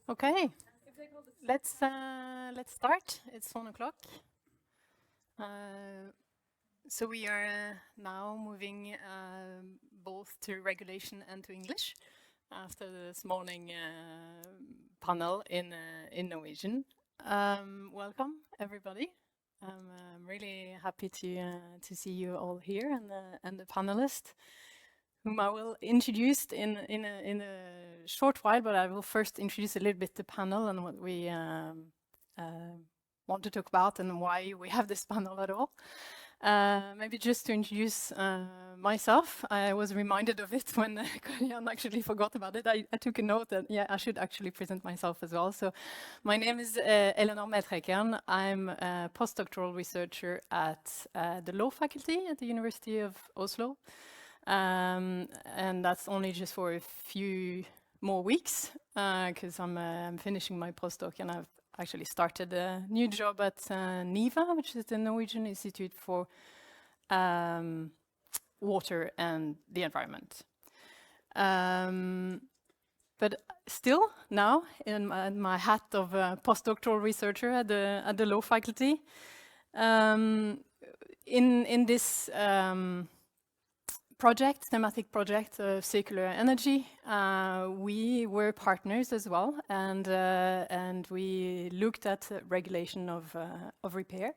Okay, let's start. It's 1 o'clock. So we are now moving both to regulation and to English after this morning panel in Norwegian. Welcome everybody. I'm really happy to see you all here and the panelists, whom I will introduce in a short while, but I will first introduce a little bit the panel and what we want to talk about and why we have this panel at all. Maybe just to introduce myself, I was reminded of it when Karian actually forgot about it. I took a note that, yeah, I should actually present myself as well. So my name is Eleanor Medtrekern. I'm a postdoctoral researcher at the law faculty at the University of Oslo. And that's only just for a few more weeks because I'm finishing my postdoc and I've actually started a new job at NIVA, which is the Norwegian Institute for Water and the Environment. But still, now, in my hat of a postdoctoral researcher at the law faculty, in this thematic project of circular energy, we were partners as well, and we looked at regulation of repair.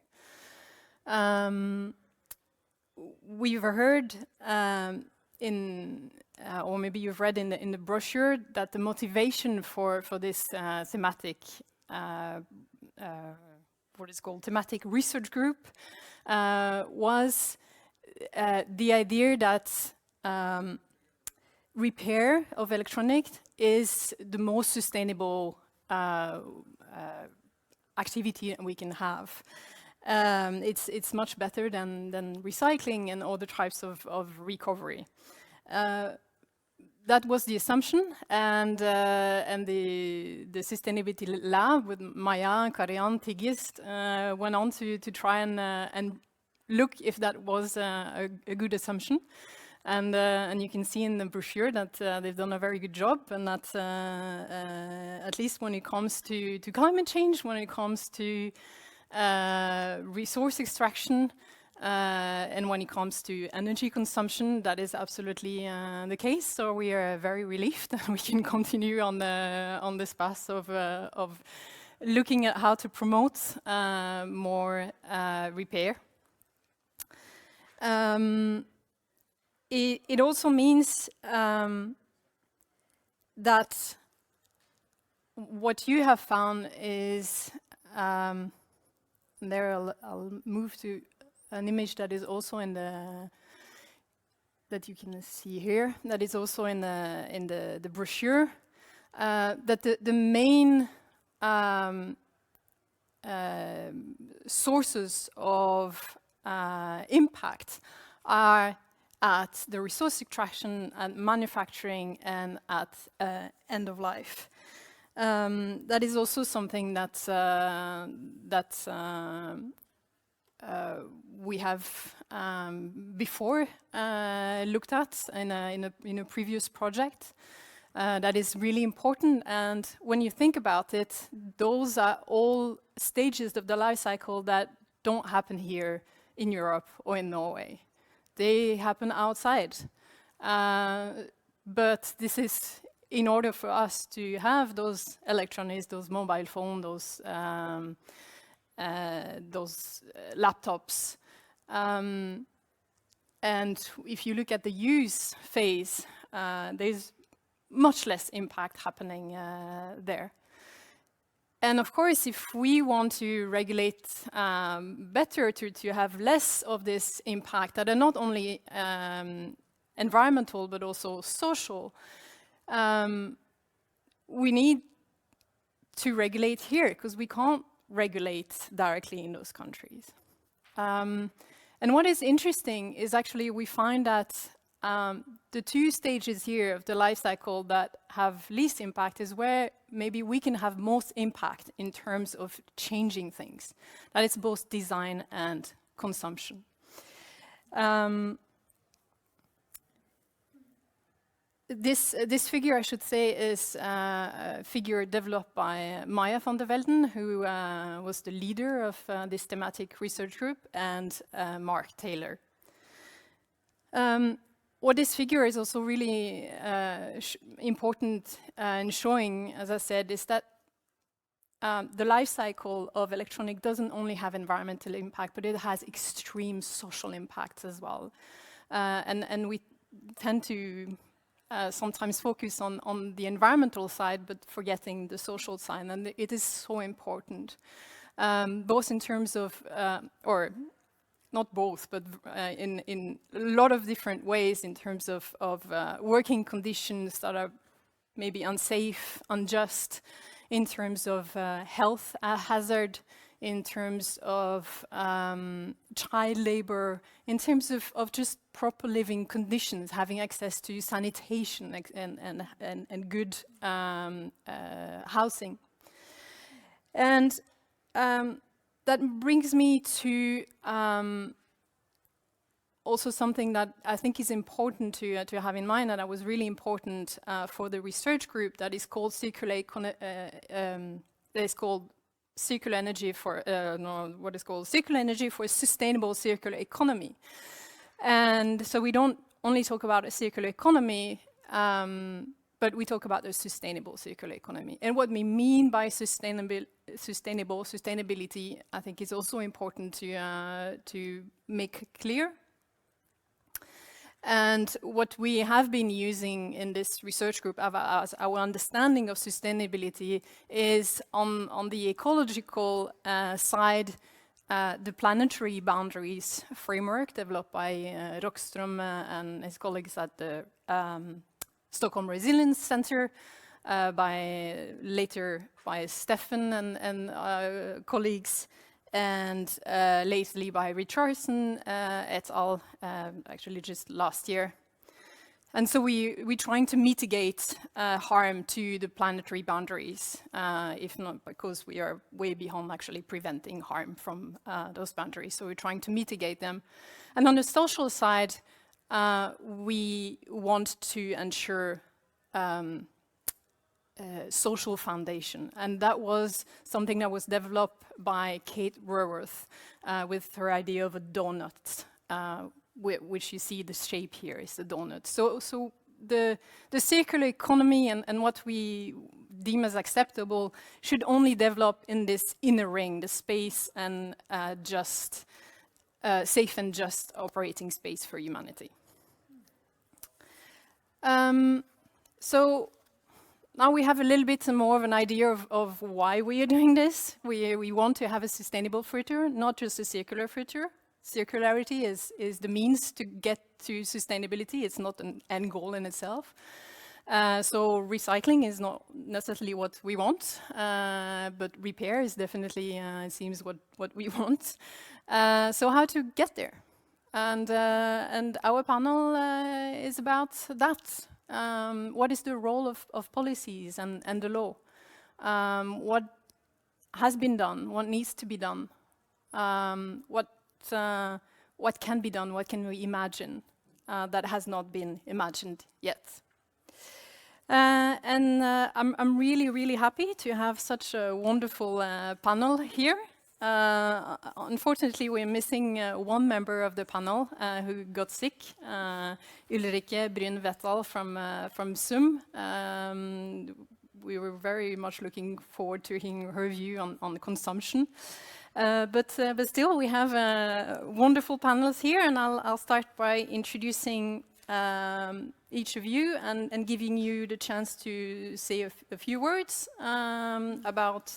We've heard or maybe you've read in the brochure that the motivation for this thematic, what is called thematic research group, was the idea that repair of electronics is the most sustainable activity we can have. It's much better than recycling and other types of recovery. That was the assumption, and the sustainability lab with Maya, Karian, Tigist went on to try and look if that was a good assumption. And you can see in the brochure that they've done a very good job, and that at least when it comes to climate change, when it comes to resource extraction, and when it comes to energy consumption, that is absolutely the case. So we are very relieved that we can continue on this path of looking at how to promote more repair. It also means that what you have found is, there I'll move to an image that is also that you can see here, that is also in the brochure, that the main sources of impact are at the resource extraction and manufacturing and at end of life. That is also something that we have before looked at in a previous project. That is really important, and when you think about it, those are all stages of the life cycle that don't happen here in Europe or in Norway. They happen outside. But this is in order for us to have those electronics, those mobile phones, those laptops. And if you look at the use phase, there's much less impact happening there. And of course, if we want to regulate better, to have less of this impact that are not only environmental but also social, we need to regulate here because we can't regulate directly in those countries. And what is interesting is actually we find that the two stages here of the life cycle that have least impact is where maybe we can have most impact in terms of changing things. That is both design and consumption. this figure, I should say, is a figure developed by Maya van der Velden, who was the leader of this thematic research group, and Mark Taylor. What this figure is also really important in showing, as I said, is that the life cycle of electronic doesn't only have environmental impact, but it has extreme social impacts as well. And we tend to sometimes focus on the environmental side, but forgetting the social side, and it is so important, both in terms of, or not both, but in a lot of different ways in terms of working conditions that are maybe unsafe, unjust, in terms of health hazard, in terms of child labor, in terms of just proper living conditions, having access to sanitation and good housing. And that brings me to also something that I think is important to have in mind, and that was really important for the research group, that is called circular energy for circular energy for a sustainable circular economy. And so we don't only talk about a circular economy, but we talk about a sustainable circular economy. And what we mean by sustainability, I think, is also important to make clear. And what we have been using in this research group as our understanding of sustainability is on the ecological side, the planetary boundaries framework developed by Rockström and his colleagues at the Stockholm Resilience Center, later by Stefan and colleagues, and lately by Richardson et al., actually just last year. And so we're trying to mitigate harm to the planetary boundaries, if not because we are way beyond actually preventing harm from those boundaries. So we're trying to mitigate them. And on the social side, we want to ensure social foundation. And that was something that was developed by Kate Raworth with her idea of a donut, which you see the shape here is a donut. So the circular economy and what we deem as acceptable should only develop in this inner ring, the space and safe and just operating space for humanity. So now we have a little bit more of an idea of why we are doing this. We want to have a sustainable future, not just a circular future. Circularity is the means to get to sustainability. It's not an end goal in itself. So recycling is not necessarily what we want, but repair is definitely, it seems, what we want. So how to get there? And our panel is about that. What is the role of policies and the law? What has been done? What needs to be done? What can be done? What can we imagine that has not been imagined yet? I'm really happy to have such a wonderful panel here. Unfortunately, we're missing one member of the panel who got sick, Ulrike Bryn-Vettal from SUM. We were very much looking forward to hearing her view on consumption. But still, we have wonderful panelists here, and I'll start by introducing each of you and giving you the chance to say a few words about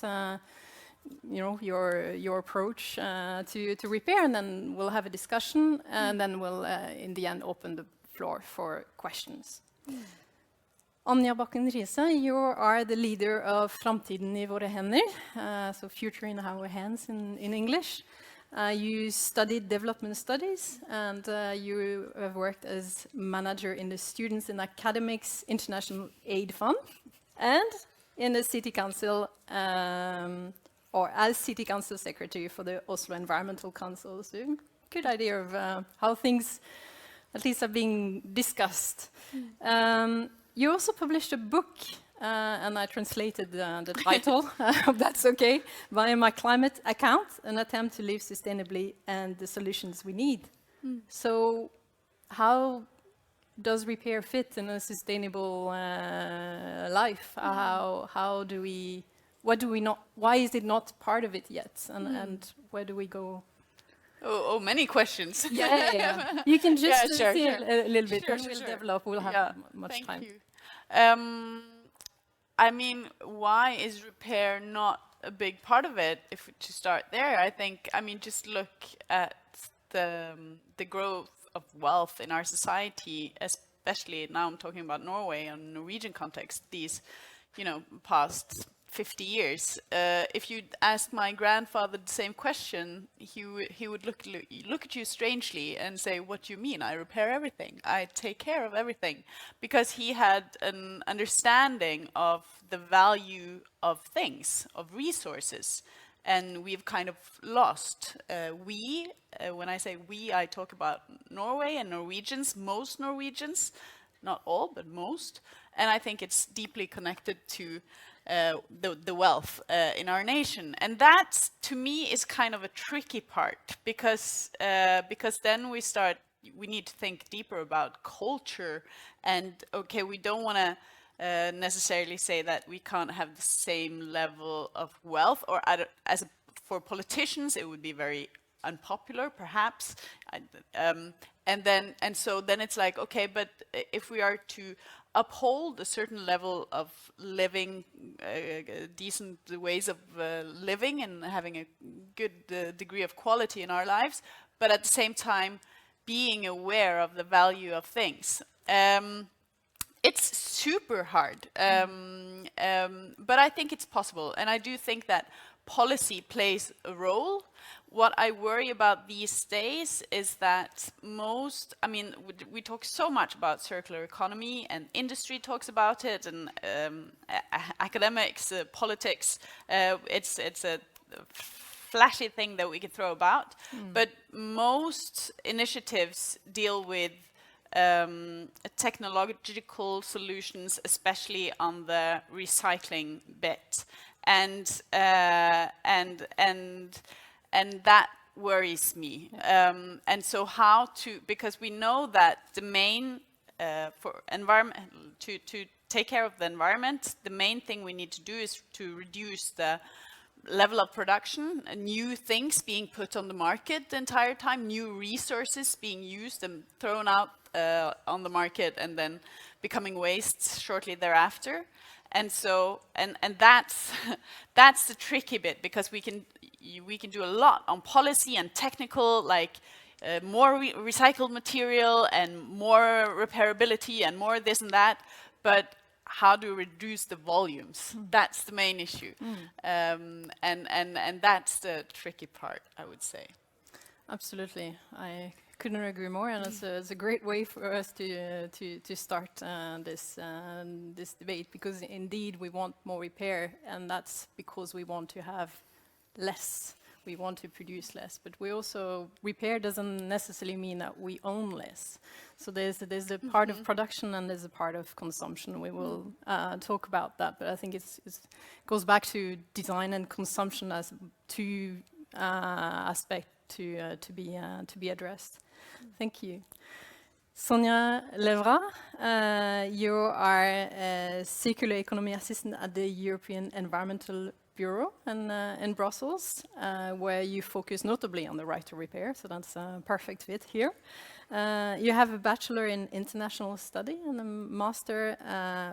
your approach to repair, and then we'll have a discussion, and then we'll in the end open the floor for questions. Anja Bakken Riise, you are the leader of Framtiden i våre hender, so future in our hands in English. You studied development studies, and you have worked as manager in the Students and Academics International Aid Fund, and in the City Council, or as City Council Secretary for the Oslo Environmental Council. So good idea of how things at least are being discussed. You also published a book, and I translated the title, I hope that's okay, via my climate account, an attempt to live sustainably and the solutions we need. So how does repair fit in a sustainable life? How do we, what do we not, why is it not part of it yet? And where do we go? Oh, many questions. Yeah. You can just sure, say sure. a little bit, Sure, then we'll sure. develop, we'll have much Thank time. you. I mean, why is repair not a big part of it? If to start there, I think, I mean, just look at the growth of wealth in our society, especially now I'm talking about Norway and Norwegian context, these, you know, past 50 years. If you asked my grandfather the same question, he would look at you strangely and say, "What do you mean? I repair everything. I take care of everything," because he had an understanding of the value of things, of resources, and we've kind of lost. When I say we, I talk about Norway and Norwegians, most Norwegians, not all, but most, and I think it's deeply connected to the wealth in our nation, and that to me is kind of a tricky part, because then we need to think deeper about culture, and okay, we don't want to necessarily say that we can't have the same level of wealth, or for politicians it would be very unpopular perhaps, and so then it's like, okay, but if we are to uphold a certain level of living, decent ways of living and having a good degree of quality in our lives, but at the same time being aware of the value of things. It's super hard, but I think it's possible, and I do think that policy plays a role. What I worry about these days is that I mean, we talk so much about circular economy, and industry talks about it, and academics, politics, it's a flashy thing that we can throw about, but most initiatives deal with technological solutions, especially on the recycling bit, and that worries me. And so because we know that the main for environment, to take care of the environment, the main thing we need to do is to reduce the level of production, new things being put on the market the entire time, new resources being used and thrown out on the market and then becoming waste shortly thereafter. And so, and that's that's the tricky bit, because we can do a lot on policy and technical, like more recycled material and more repairability and more this and that, but how to reduce the volumes. That's the main issue. And that's the tricky part, I would say. Absolutely. I couldn't agree more, and it's a great way for us to start this debate, because indeed we want more repair, and that's because we want to have less. We want to produce less, but we also, repair doesn't necessarily mean that we own less. So there's a part of production and there's a part of consumption. We will talk about that, but I think it goes back to design and consumption as two aspects to be addressed. Thank you. Sonia Levra, you are a circular economy assistant at the European Environmental Bureau in Brussels, where you focus notably on the right to repair, so that's a perfect fit here. You have a bachelor in international study and a master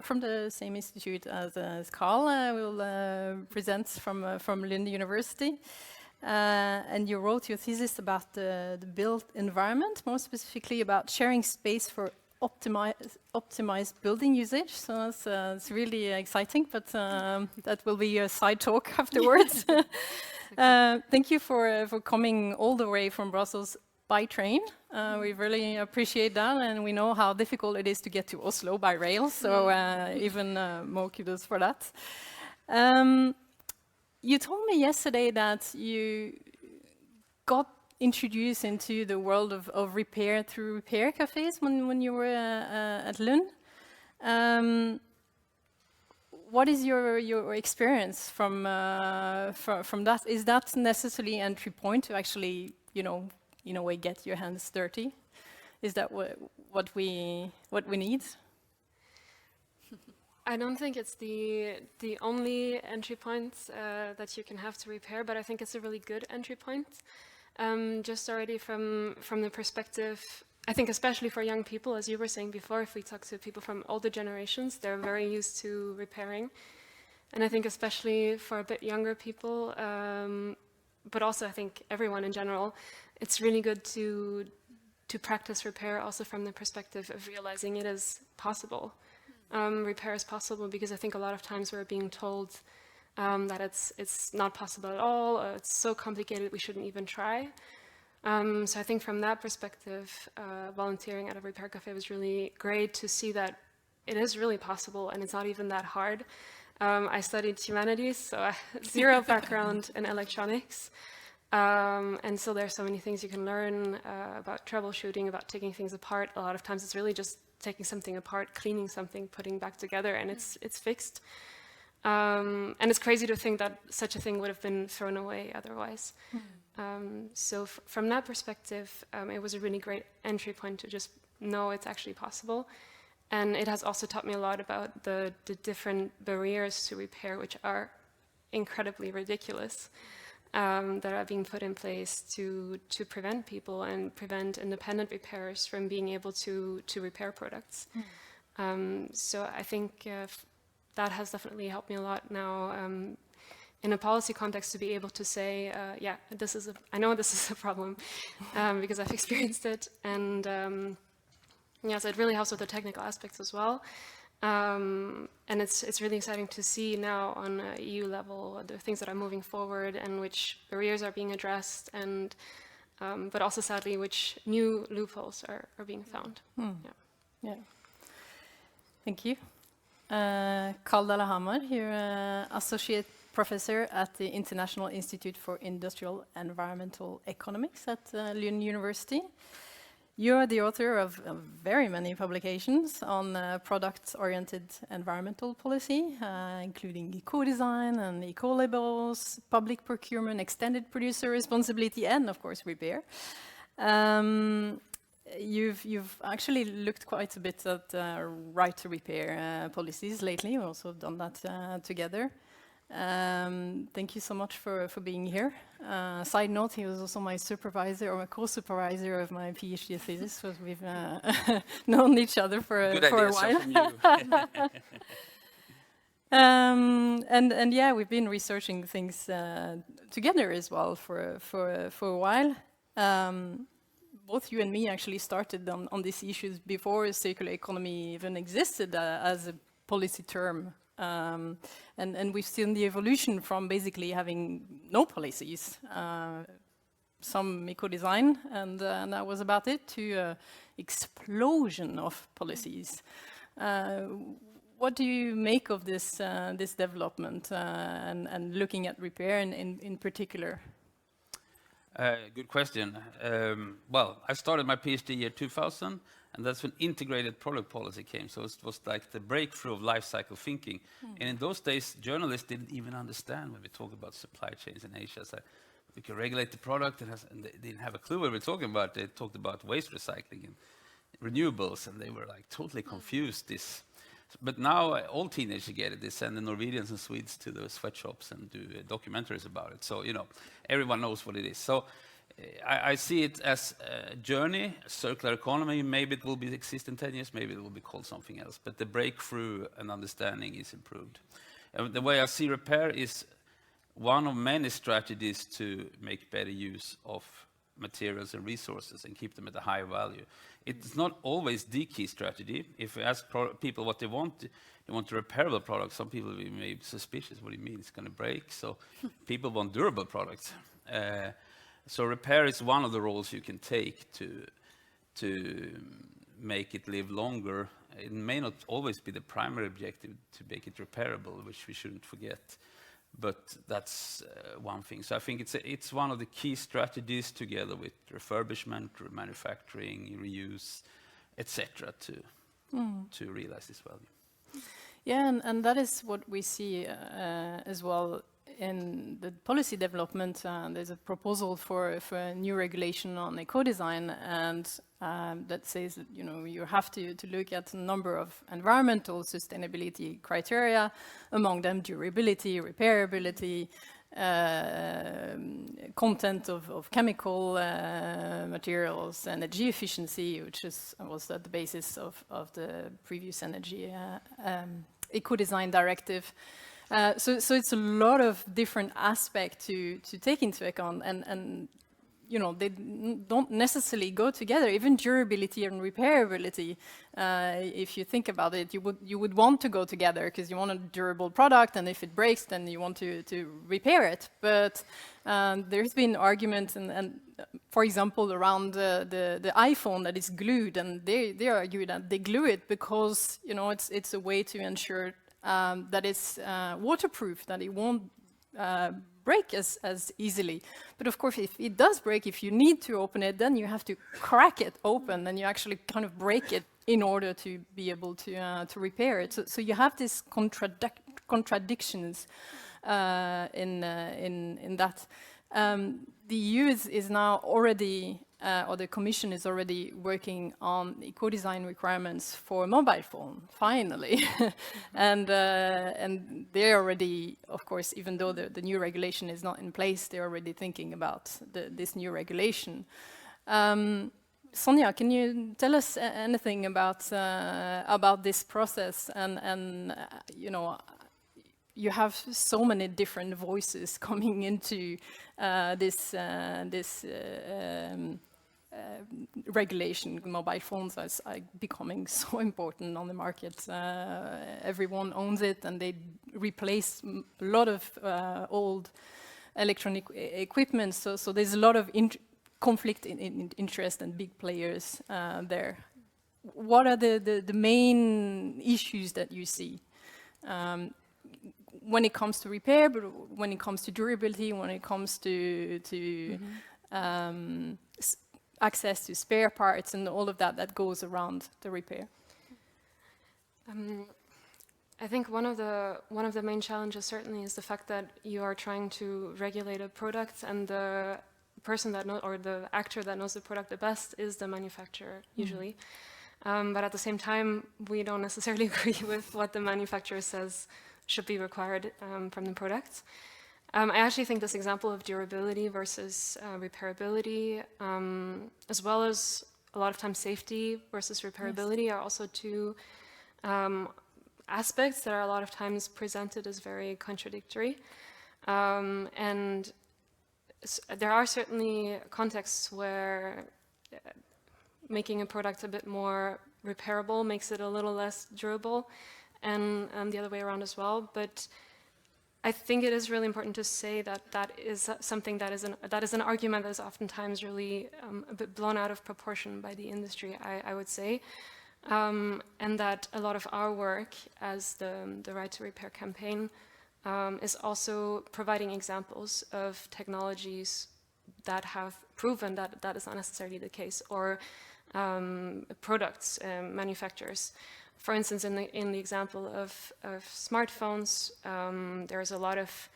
from the same institute as Carl will present from Lund University. And you wrote your thesis about the built environment, more specifically about sharing space for optimized building usage. So it's really exciting, but that will be a side talk afterwards. Thank you for coming all the way from Brussels by train. We really appreciate that, and we know how difficult it is to get to Oslo by rail, so even more kudos for that. You told me yesterday that you got introduced into the world of repair through repair cafes when you were at Lund. What is your experience from that? Is that necessarily entry point to actually, you know, in a way, get your hands dirty? Is that what we need? I don't think it's the only entry point that you can have to repair, but I think it's a really good entry point. Just already from the perspective, I think especially for young people, as you were saying before, if we talk to people from older generations, they're very used to repairing. And I think especially for a bit younger people, but also I think everyone in general, it's really good to practice repair also from the perspective of realizing it is possible. Repair is possible because I think a lot of times we're being told that it's not possible at all, it's so complicated we shouldn't even try. So I think from that perspective, volunteering at a repair cafe was really great to see that it is really possible and it's not even that hard. I studied humanities, so I have zero background in electronics. And so there's so many things you can learn about troubleshooting, about taking things apart. A lot of times it's really just taking something apart, cleaning something, putting back together, and it's fixed. And it's crazy to think that such a thing would have been thrown away otherwise. So from that perspective, it was a really great entry point to just know it's actually possible. And it has also taught me a lot about the different barriers to repair, which are incredibly ridiculous, that are being put in place to prevent people and prevent independent repairers from being able to repair products. So I think that has definitely helped me a lot now in a policy context to be able to say, yeah, I know this is a problem because I've experienced it. And yeah, so it really helps with the technical aspects as well. And it's really exciting to see now on a EU level the things that are moving forward and which barriers are being addressed, and but also sadly which new loopholes are being found. Yeah. Thank you. Carl Dalahammer, you're Associate Professor at the International Institute for Industrial Environmental Economics at Lund University. You're the author of very many publications on product-oriented environmental policy, including eco-design and eco-labels, public procurement, extended producer responsibility, and of course repair. You've actually looked quite a bit at right to repair policies lately. We've also done that together. Thank you so much for being here. Side note, he was also my supervisor or my co-supervisor of my PhD thesis, so we've known each other for a while. And yeah, we've been researching things together as well for a while. Both you and me actually started on these issues before circular economy even existed as a policy term. And we've seen the evolution from basically having no policies, some eco-design, and that was about it, to explosion of policies. What do you make of this development and looking at repair in particular? Good question. Well, I started my PhD year 2000, and that's when integrated product policy came. So it was like the breakthrough of life cycle thinking. And in those days, journalists didn't even understand when we talk about supply chains in Asia. So we could regulate the product, and they didn't have a clue what we were talking about. They talked about waste recycling and renewables, and they were like totally confused. But now all teenagers get it. They send the Norwegians and Swedes to the sweatshops and do documentaries about it. So, you know, everyone knows what it is. So I see it as a journey, circular economy. Maybe it will exist in 10 years, maybe it will be called something else. But the breakthrough and understanding is improved. And the way I see repair is one of many strategies to make better use of materials and resources and keep them at a higher value. It's not always the key strategy. If we ask people what they want a repairable product. Some people may be suspicious. What do you mean it's going to break? So people want durable products. So repair is one of the roles you can take to make it live longer. It may not always be the primary objective to make it repairable, which we shouldn't forget. But that's one thing. So I think it's one of the key strategies together with refurbishment, manufacturing, reuse, etc. to realize this value. Yeah, and that is what we see as well in the policy development. There's a proposal for a new regulation on eco-design, and that says that, you know, you have to look at a number of environmental sustainability criteria, among them durability, repairability, content of chemical materials, energy efficiency, which was at the basis of the previous energy eco-design directive. So it's a lot of different aspects to take into account, and you know, they don't necessarily go together. Even durability and repairability, if you think about it, you would want to go together because you want a durable product, and if it breaks, then you want to repair it. But there's been arguments, and for example, around the iPhone that is glued, and they argue that they glue it because, you know, it's a way to ensure that it's waterproof, that it won't break as easily. But of course, if it does break, if you need to open it, then you have to crack it open, and you actually kind of break it in order to be able to repair it. So you have these contradictions in that. The EU is now already, or the Commission is already working on eco-design requirements for mobile phone, finally. and they're already, of course, even though the new regulation is not in place, they're already thinking about this new regulation. Sonja, can you tell us anything about this process? And you know, you have so many different voices coming into this regulation. Mobile phones are becoming so important on the market. Everyone owns it, and they replace a lot of old electronic equipment. So there's a lot of conflict in interest and big players there. What are the main issues that you see? When it comes to repair, but when it comes to durability, when it comes to access to spare parts and all of that goes around the repair. I think one of the main challenges certainly is the fact that you are trying to regulate a product, and the person that knows, or the actor that knows the product the best, is the manufacturer usually. But at the same time, we don't necessarily agree with what the manufacturer says should be required from the product. I actually think this example of durability versus repairability, as well as a lot of times safety versus repairability, are also two aspects that are a lot of times presented as very contradictory. And there are certainly contexts where making a product a bit more repairable makes it a little less durable, and the other way around as well. But I think it is really important to say that that is something that is an argument that is oftentimes really a bit blown out of proportion by the industry, I would say, and that a lot of our work as the Right to Repair campaign is also providing examples of technologies that have proven that that is not necessarily the case, or products, manufacturers. For instance, in the example of smartphones, there's a lot of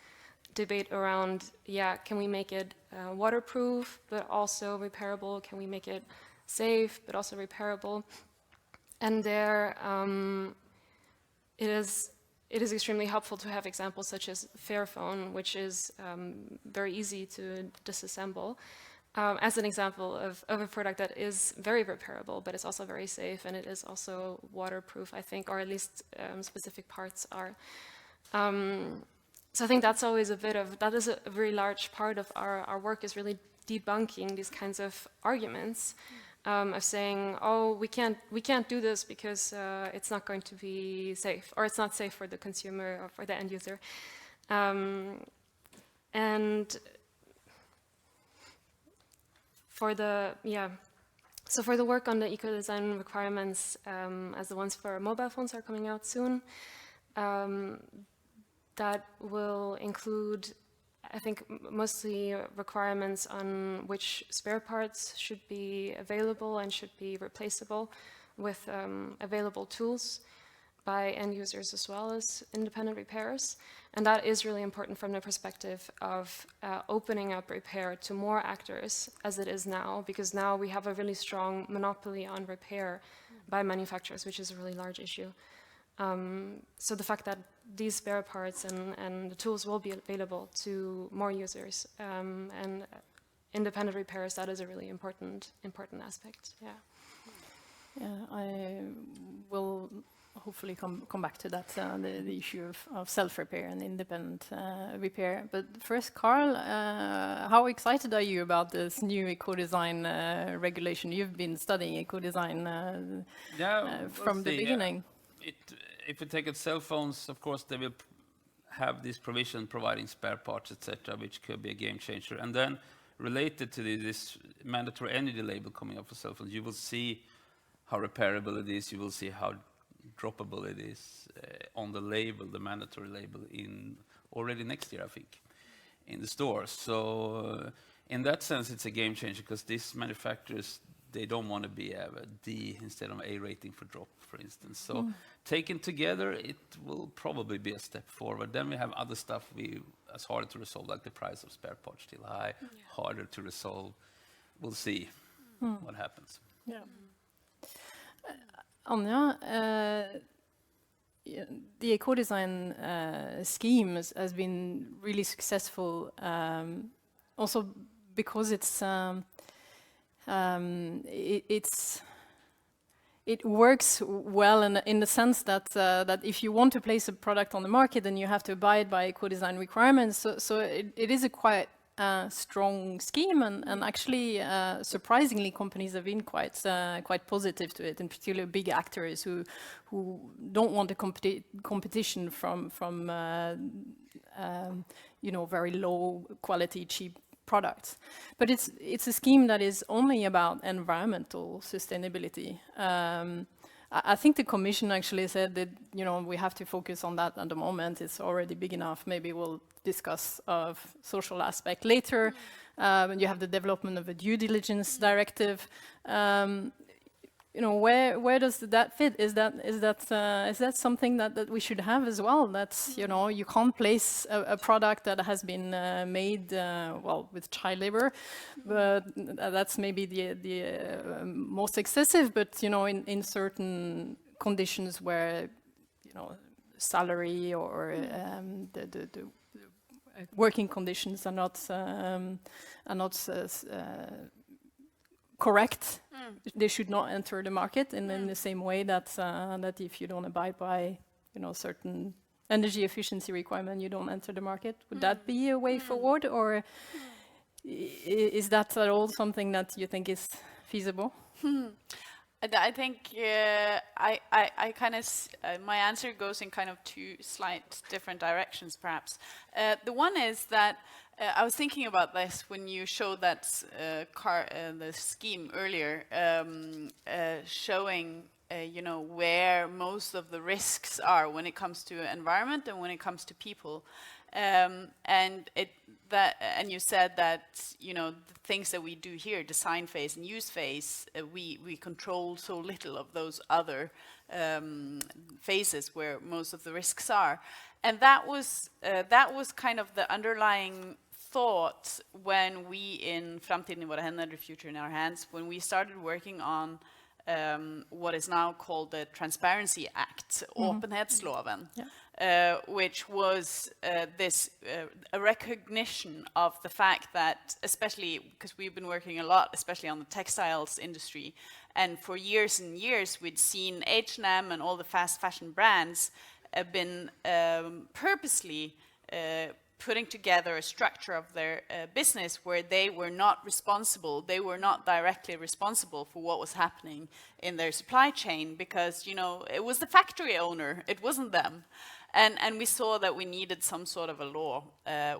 debate around, can we make it waterproof but also repairable? Can we make it safe but also repairable? And there, it is extremely helpful to have examples such as Fairphone, which is very easy to disassemble, as an example of a product that is very repairable, but it's also very safe, and it is also waterproof, I think, or at least specific parts are. So I think that's always that is a very large part of our work, is really debunking these kinds of arguments, of saying, oh, we can't do this because it's not going to be safe, or it's not safe for the consumer or for the end user. And for the work on the eco-design requirements, as the ones for mobile phones are coming out soon, that will include, I think, mostly requirements on which spare parts should be available and should be replaceable, with available tools by end users as well as independent repairers. And that is really important from the perspective of opening up repair to more actors as it is now, because now we have a really strong monopoly on repair by manufacturers, which is a really large issue. So the fact that these spare parts and the tools will be available to more users and independent repairers, that is a really important aspect. Yeah. Yeah, I will hopefully come back to that, the issue of self-repair and independent repair. But first, Carl, how excited are you about this new eco-design regulation? You've been studying eco-design from the beginning. If we take it cell phones, of course, they will have this provision providing spare parts, etc., which could be a game changer. And then related to this mandatory energy label coming up for cell phones, you will see how repairable it is, you will see how droppable it is on the label, the mandatory label, in already next year, I think, in the stores. So in that sense, it's a game changer, because these manufacturers, they don't want to be a D instead of A rating for drop, for instance. So taken together, it will probably be a step forward. Then we have other stuff as harder to resolve, like the price of spare parts still high, harder to resolve. We'll see what happens. Yeah. Anja, the eco-design scheme has been really successful, also because it works well in the sense that that if you want to place a product on the market, then you have to abide by eco-design requirements. So it is a quite strong scheme, and actually, surprisingly, companies have been quite positive to it, in particular big actors who don't want a competition from very low quality, cheap products. But it's a scheme that is only about environmental sustainability. I think the Commission actually said that we have to focus on that at the moment. It's already big enough. Maybe we'll discuss social aspect later. When you have the development of a due diligence directive, where does that fit? Is that something that we should have as well? That's you can't place a product that has been made with child labor, but that's maybe the most excessive. But in certain conditions where salary or the working conditions are not correct, they should not enter the market. And in the same way that that if you don't abide by certain energy efficiency requirement, you don't enter the market. Would that be a way forward, or is that at all something that you think is feasible? I think I kind of my answer goes in kind of two slight different directions, perhaps. The one is that I was thinking about this when you showed that the scheme earlier, showing where most of the risks are when it comes to environment and when it comes to people. And you said that the things that we do here, design phase and use phase, we control so little of those other phases where most of the risks are, and that was kind of the underlying thought when we in Framtiden i våra händer, the future in our hands, when we started working on what is now called the Transparency Act, Åpenhetsloven. Which was a recognition of the fact that, especially because we've been working a lot, especially on the textiles industry, and for years and years we'd seen H&M and all the fast fashion brands have been purposely putting together a structure of their business where they were not directly responsible for what was happening in their supply chain, because it was the factory owner, it wasn't them. And we saw that we needed some sort of a law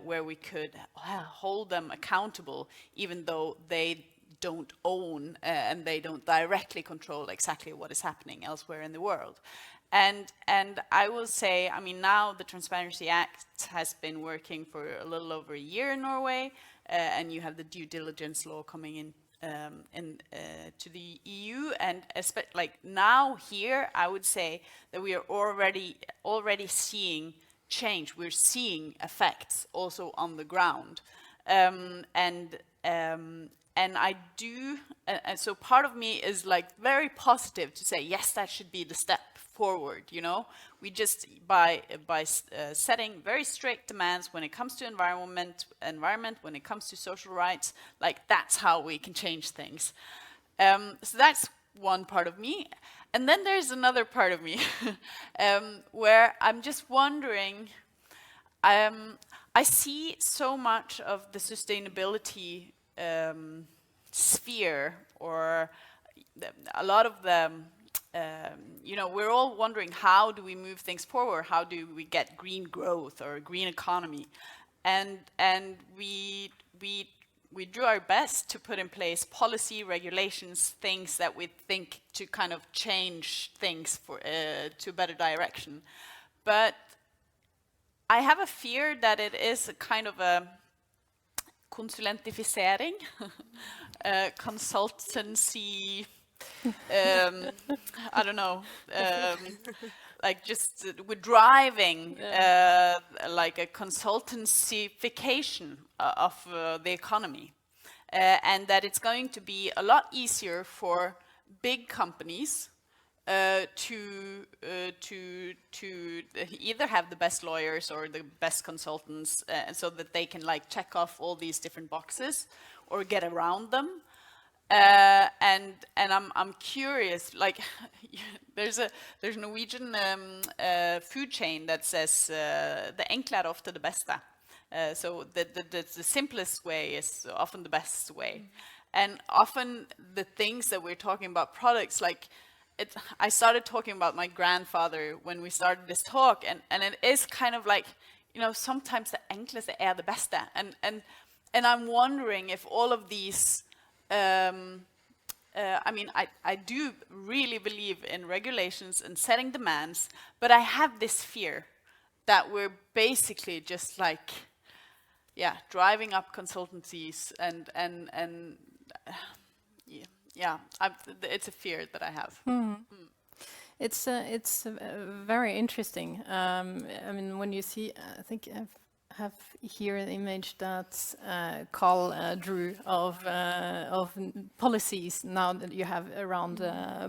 where we could hold them accountable, even though they don't own and they don't directly control exactly what is happening elsewhere in the world. And I will say, I mean, now the Transparency Act has been working for a little over a year in Norway, and you have the due diligence law coming in to the EU, and like now here, I would say that we are already seeing change. We're seeing effects also on the ground, and I do. And so part of me is like very positive to say yes, that should be the step forward. You know, we just by setting very strict demands when it comes to environment, when it comes to social rights, like that's how we can change things. So that's one part of me, and then there's another part of me where I'm just wondering. I see so much of the sustainability sphere, or a lot of the. You know, we're all wondering, how do we move things forward? How do we get green growth or a green economy? And we do our best to put in place policy, regulations, things that we think to kind of change things for to a better direction. But I have a fear that it is a kind of a konsulentifisering, consultancy. I don't know, like just we're driving like a consultancyfication of the economy, and that it's going to be a lot easier for big companies to either have the best lawyers or the best consultants, so that they can like check off all these different boxes or get around them. And I'm curious, like there's a Norwegian food chain that says det enkle er ofte det beste. So the simplest way is often the best way. And often the things that we're talking about, products like I started talking about my grandfather when we started this talk, and it is kind of like, you know, sometimes the enkleste er det beste. And I'm wondering if all of these I mean, I do really believe in regulations and setting demands, but I have this fear that we're basically just like, yeah, driving up consultancies and yeah, it's a fear that I have. It's very interesting. I mean, when you see, I think I have here an image that Carl drew of policies now that you have around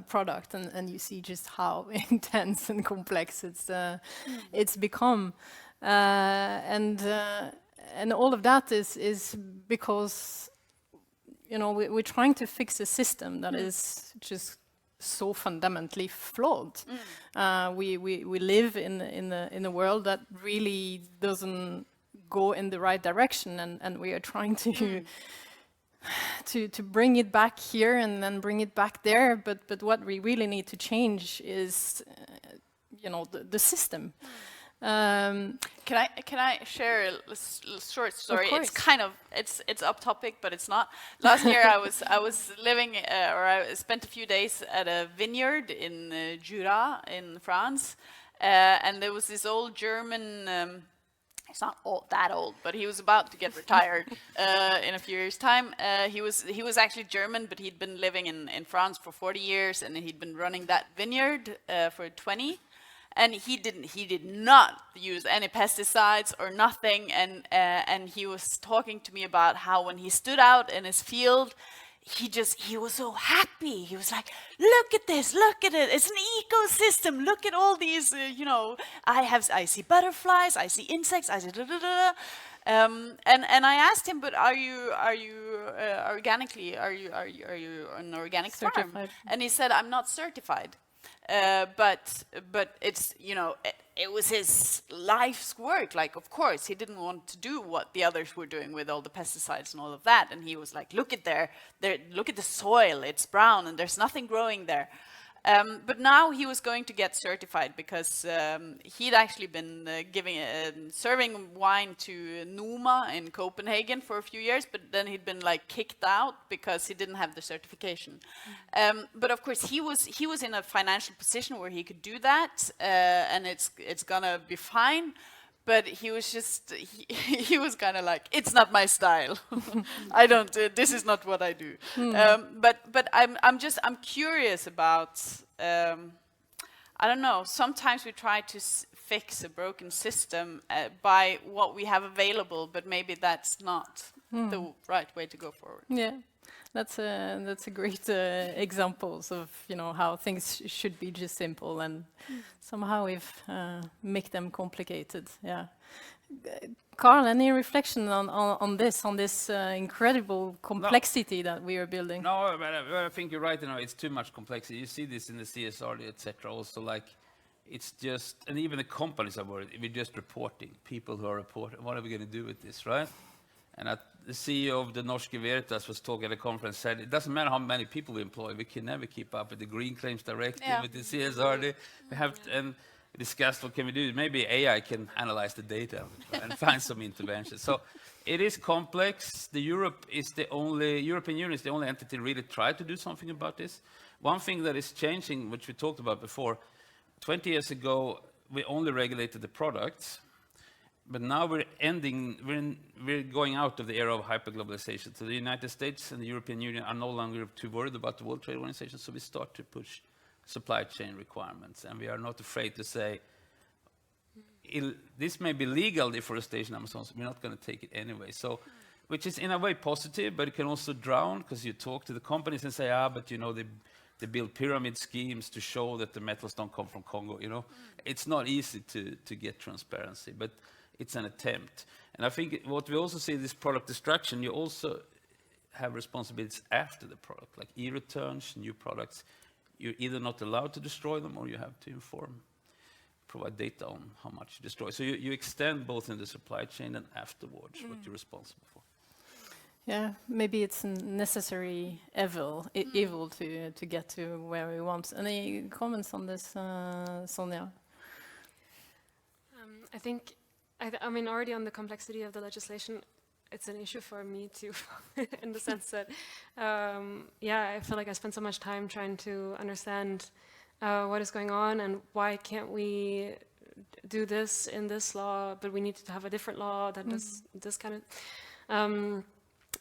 product, and you see just how intense and complex it's become, and all of that is because, you know, we're trying to fix a system that is just so fundamentally flawed. We live in a world that really doesn't go in the right direction, and we are trying to bring it back here and then bring it back there. But what we really need to change is, you know, the system. Can I share a short story? Of course. It's kind of it's up topic, but it's not. Last year I was living or I spent a few days at a vineyard in Jura in France, and there was this old German. He's not that old, but he was about to get retired in a few years' time. He was actually German, but he'd been living in France for 40 years, and he'd been running that vineyard for 20. And he did not use any pesticides or nothing. And he was talking to me about how when he stood out in his field, he was so happy. He was like, look at this, look at it. It's an ecosystem. Look at all these, you know, I see butterflies, I see insects, I see da da da. And I asked him, but are you organically? Are you an organic farm? Certified. And he said, I'm not certified. But it's, you know, it was his life's work. Like, of course, he didn't want to do what the others were doing with all the pesticides and all of that. And he was like, look at look at the soil. It's brown and there's nothing growing there. But now he was going to get certified because he'd actually been serving wine to Noma in Copenhagen for a few years, but then he'd been like kicked out because he didn't have the certification. But of course, he was in a financial position where he could do that, and it's gonna be fine. but he was just he was kind of like, it's not my style. I don't. This is not what I do. But I'm curious about. I don't know. Sometimes we try to fix a broken system by what we have available, but maybe that's not the right way to go forward. Yeah, that's a great examples of how things should be just simple, and somehow we've make them complicated. Yeah. Carl, any reflection on this incredible complexity that we are building? No, but I think you're right. It's too much complexity. You see this in the CSRD, etc. Also, like, it's just, and even the companies are worried. We're just reporting. People who are reporting. What are we going to do with this, right? And the CEO of the Norske Veritas was talking at a conference, said it doesn't matter how many people we employ, we can never keep up with the Green Claims Directive, with the CSRD. We have and discussed what can we do. Maybe AI can analyze the data and find some intervention. So it is complex. European Union is the only entity really tried to do something about this. One thing that is changing, which we talked about before, 20 years ago, we only regulated the products. But now we're going out of the era of hyperglobalization. So the United States and the European Union are no longer too worried about the World Trade Organization, so we start to push supply chain requirements. And we are not afraid to say, this may be legal deforestation, Amazon, so we're not going to take it anyway. So, which is in a way positive, but it can also drown, because you talk to the companies and say, but they build pyramid schemes to show that the metals don't come from Congo, It's not easy to get transparency, but it's an attempt. And I think what we also see in this product destruction, you also have responsibilities after the product, like e-returns, new products. You're either not allowed to destroy them, or you have to provide data on how much you destroy. So you extend both in the supply chain and afterwards what you're responsible for. Yeah, maybe it's a necessary evil to get to where we want. Any comments on this, Sonja? I think, I mean, already on the complexity of the legislation, it's an issue for me too, in the sense that, I feel like I spend so much time trying to understand what is going on and why can't we do this in this law, but we need to have a different law that does this kind of.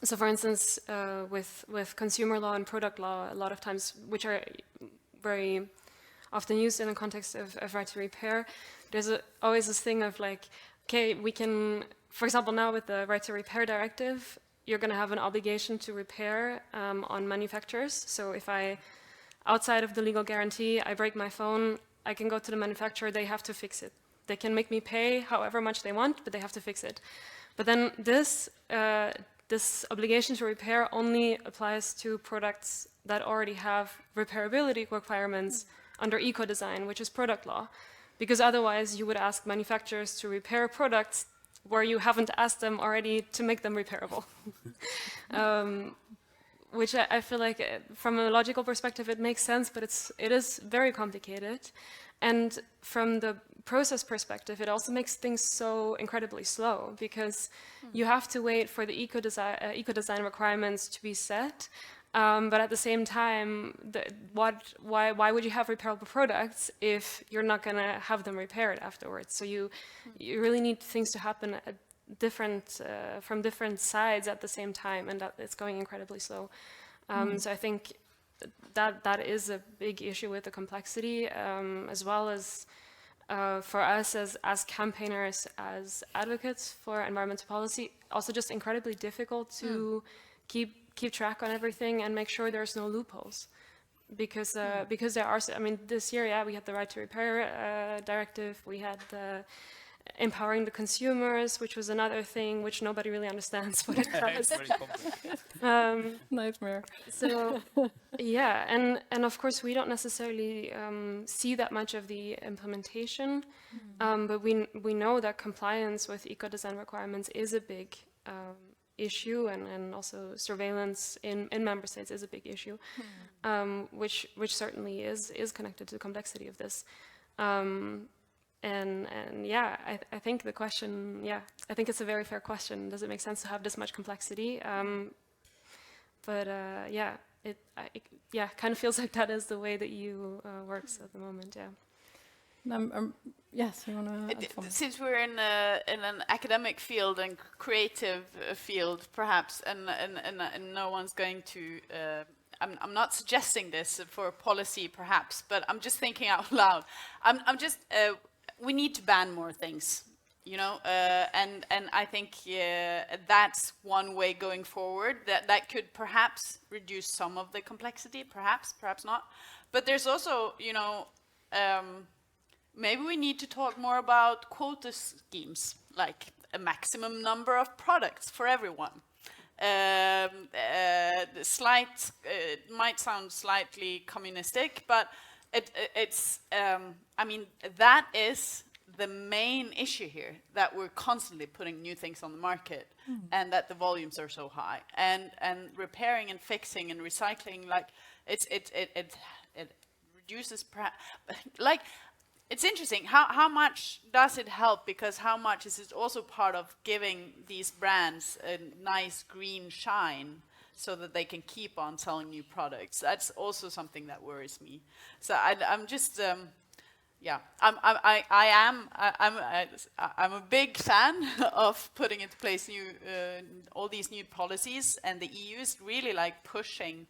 So, for instance, with consumer law and product law, a lot of times, which are very often used in the context of right to repair, there's always this thing of like, okay, we can, for example, now with the right to repair directive, you're going to have an obligation to repair on manufacturers. So if outside of the legal guarantee, I break my phone, I can go to the manufacturer, they have to fix it. They can make me pay however much they want, but they have to fix it. But then this obligation to repair only applies to products that already have repairability requirements under eco-design, which is product law. Because otherwise you would ask manufacturers to repair products where you haven't asked them already to make them repairable. Which I feel like from a logical perspective it makes sense, but it is very complicated. And from the process perspective, it also makes things so incredibly slow, because you have to wait for the eco-design requirements to be set. But at the same time, why would you have repairable products if you're not going to have them repaired afterwards? So you really need things to happen at from different sides at the same time, and that it's going incredibly slow. So I think that is a big issue with the complexity, as well as for us as campaigners, as advocates for environmental policy, also just incredibly difficult to keep track on everything and make sure there's no loopholes, because there are. I mean, this year, we had the right to repair directive. We had the empowering the consumers, which was another thing which nobody really understands what it does. Nightmare. So and of course we don't necessarily see that much of the implementation, but we know that compliance with eco-design requirements is a big issue, and also surveillance in member states is a big issue, which certainly is connected to the complexity of this. And I think the question, I think it's a very fair question. Does it make sense to have this much complexity? It kind of feels like that is the way that EU works at the moment. Yeah. Yes, you want to add something? Since we're in an academic field and creative field, perhaps, and no one's going to. I'm not suggesting this for policy, perhaps, but I'm just thinking out loud. I'm just. We need to ban more things, you know, and I think that's one way going forward. That could perhaps reduce some of the complexity, perhaps not. But there's also, you know. Maybe we need to talk more about quota schemes, like a maximum number of products for everyone. It might sound slightly communistic, but it's. I mean, that is the main issue here, that we're constantly putting new things on the market, and that the volumes are so high, and repairing and fixing and recycling, like it reduces like. It's interesting, how much does it help, because how much is it also part of giving these brands a nice green shine so that they can keep on selling new products? That's also something that worries me. So I'm just, yeah, I'm a big fan of putting into place all these new policies, and the EU is really like pushing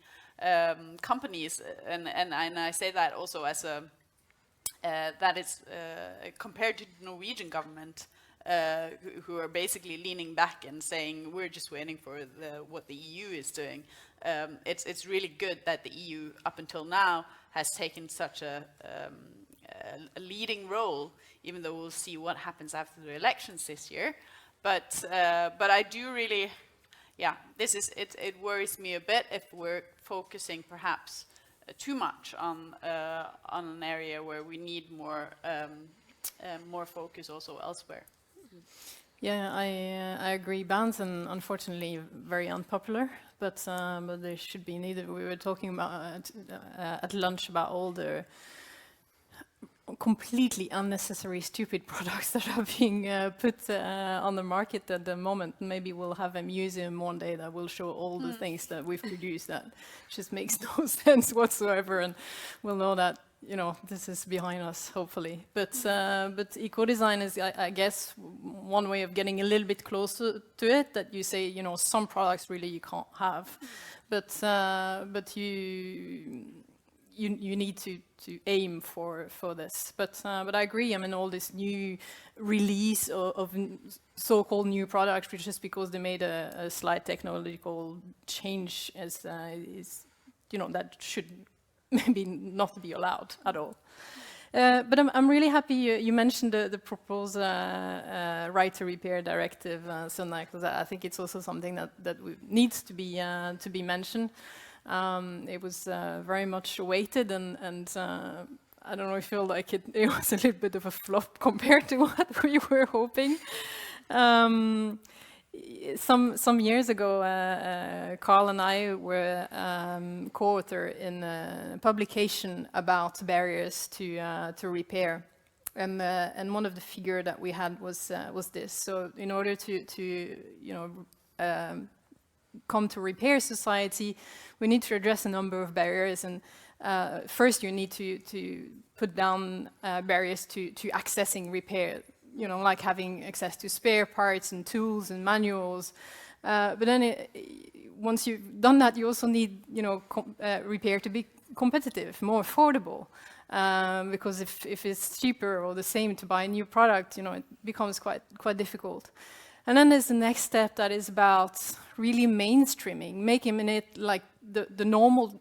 companies, and I say that also as a that is compared to the Norwegian government, who are basically leaning back and saying we're just waiting for what the EU is doing. It's really good that the EU up until now has taken such a leading role, even though we'll see what happens after the elections this year. But I do really, yeah, this is it. It worries me a bit if we're focusing perhaps too much on an area where we need more focus also elsewhere. Yeah, I agree. Bans, and unfortunately very unpopular, but they should be needed. We were talking about at lunch about all the completely unnecessary, stupid products that are being put on the market at the moment. Maybe we'll have a museum one day that will show all the things that we've produced that just makes no sense whatsoever, and we'll know that, you know, this is behind us, hopefully. But eco-design is, I guess, one way of getting a little bit closer to it, that you say, you know, some products really you can't have, but you need to aim for this. But I agree. I mean, all this new release of so-called new products, which just because they made a slight technological change, is you know, that should maybe not be allowed at all. But I'm really happy you mentioned the proposed right to repair directive, Sunna, because I think it's also something that needs to be mentioned. It was very much awaited, and I don't know, I feel like it was a little bit of a flop compared to what we were hoping. Some years ago, Carl and I were co-author in a publication about barriers to repair, and one of the figure that we had was this. So in order to you know come to repair society, we need to address a number of barriers, and first you need to put down barriers to accessing repair. You know, like having access to spare parts and tools and manuals. But then once you've done that, you also need, you know, repair to be competitive, more affordable. Because if it's cheaper or the same to buy a new product, you know, it becomes quite difficult. And then there's the next step that is about really mainstreaming, making it like the normal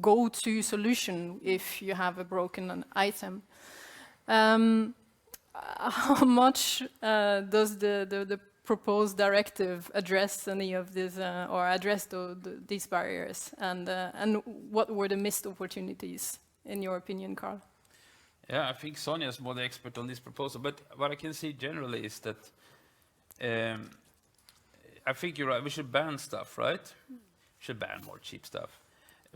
go-to solution if you have a broken item. How much does the proposed directive address any of these, or address these barriers, and what were the missed opportunities, in your opinion, Carl? Yeah, I think Sonja is more the expert on this proposal, but what I can see generally is that I think you're right, we should ban stuff, right? Should ban more cheap stuff.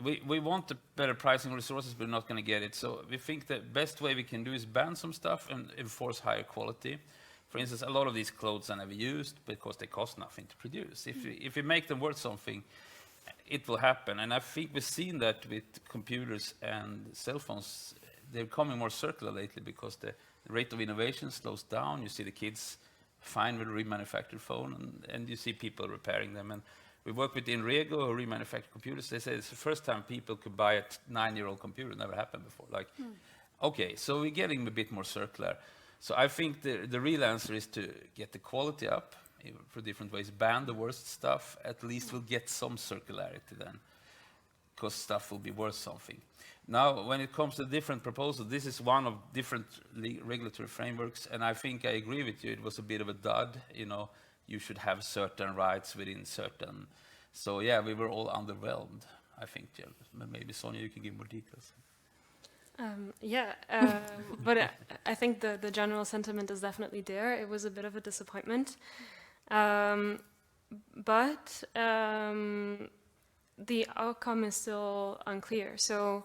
We want the better pricing resources, but we're not going to get it. So we think the best way we can do is ban some stuff and enforce higher quality. For instance, a lot of these clothes are never used because they cost nothing to produce. If we make them worth something, it will happen. And I think we've seen that with computers and cell phones. they're becoming more circular lately because the rate of innovation slows down. You see the kids fine with a remanufactured phone, and you see people repairing them. And we work with Inrego, who remanufacture computers. They say it's the first time people could buy a 9-year-old computer. Never happened before. Like, okay, so we're getting a bit more circular. So I think the real answer is to get the quality up for different ways, ban the worst stuff. At least we'll get some circularity then, because stuff will be worth something. Now, when it comes to different proposals, this is one of different regulatory frameworks, and I think I agree with you. It was a bit of a dud. You know, you should have certain rights within certain. So yeah, we were all underwhelmed. I think, maybe Sonja, you can give more details. But I think the general sentiment is definitely there. It was a bit of a disappointment, but the outcome is still unclear. So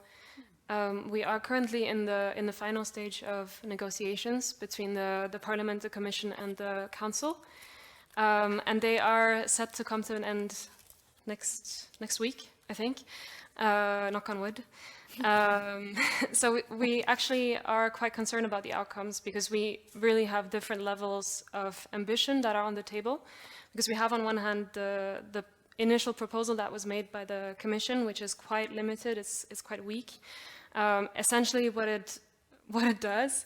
we are currently in the final stage of negotiations between the Parliament, the Commission, and the Council, and they are set to come to an end next week, I think. Knock on wood. So we actually are quite concerned about the outcomes because we really have different levels of ambition that are on the table. Because we have on one hand the initial proposal that was made by the Commission, which is quite limited, it's quite weak. Essentially what it does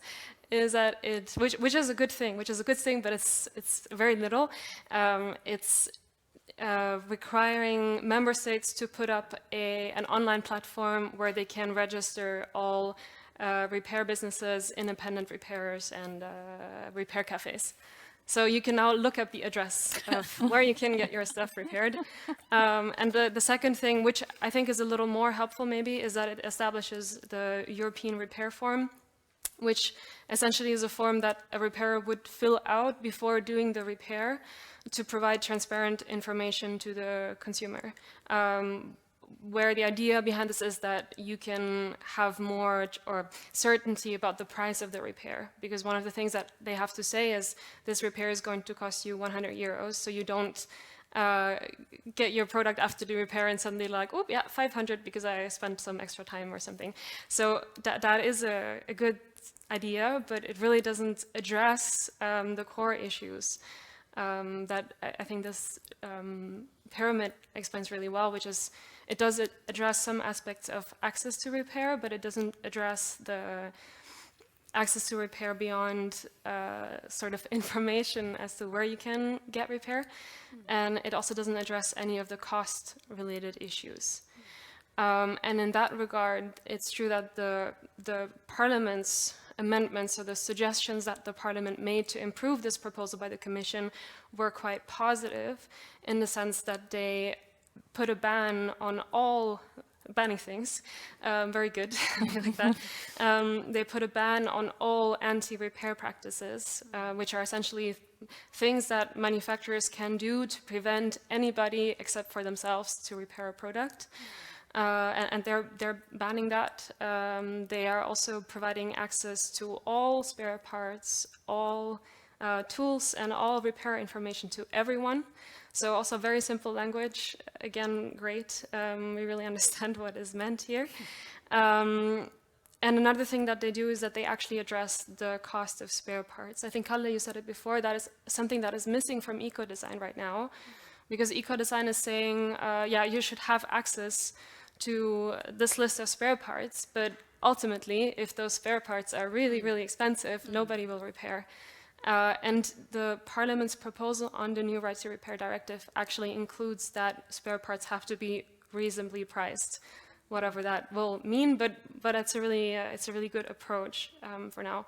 is that which is a good thing, but it's very little. It's requiring member states to put up an online platform where they can register all repair businesses, independent repairers, and repair cafes. So you can now look up the address of where you can get your stuff repaired. And the second thing, which I think is a little more helpful maybe, is that it establishes the European repair form, which essentially is a form that a repairer would fill out before doing the repair to provide transparent information to the consumer. Where the idea behind this is that you can have more certainty about the price of the repair, because one of the things that they have to say is this repair is going to cost you 100 euros, so you don't get your product after the repair and suddenly like, oh yeah, 500 because I spent some extra time or something. So that is a good idea, but it really doesn't address the core issues that I think this pyramid explains really well, which is it does address some aspects of access to repair, but it doesn't address the access to repair beyond sort of information as to where you can get repair. And it also doesn't address any of the cost-related issues. And in that regard, it's true that the Parliament's amendments, or the suggestions that the Parliament made to improve this proposal by the Commission, were quite positive in the sense that they put a ban on all banning things, very good, like that. They put a ban on all anti-repair practices, which are essentially things that manufacturers can do to prevent anybody except for themselves to repair a product. And they're banning that. They are also providing access to all spare parts, all tools, and all repair information to everyone. So also very simple language, again, great. We really understand what is meant here. And another thing that they do is that they actually address the cost of spare parts. I think, Kalle, you said it before, that is something that is missing from eco-design right now, because eco-design is saying, yeah, you should have access to this list of spare parts, but ultimately, if those spare parts are really, really expensive, nobody will repair. And the Parliament's proposal on the new Right to Repair Directive actually includes that spare parts have to be reasonably priced, whatever that will mean, but it's a really good approach for now.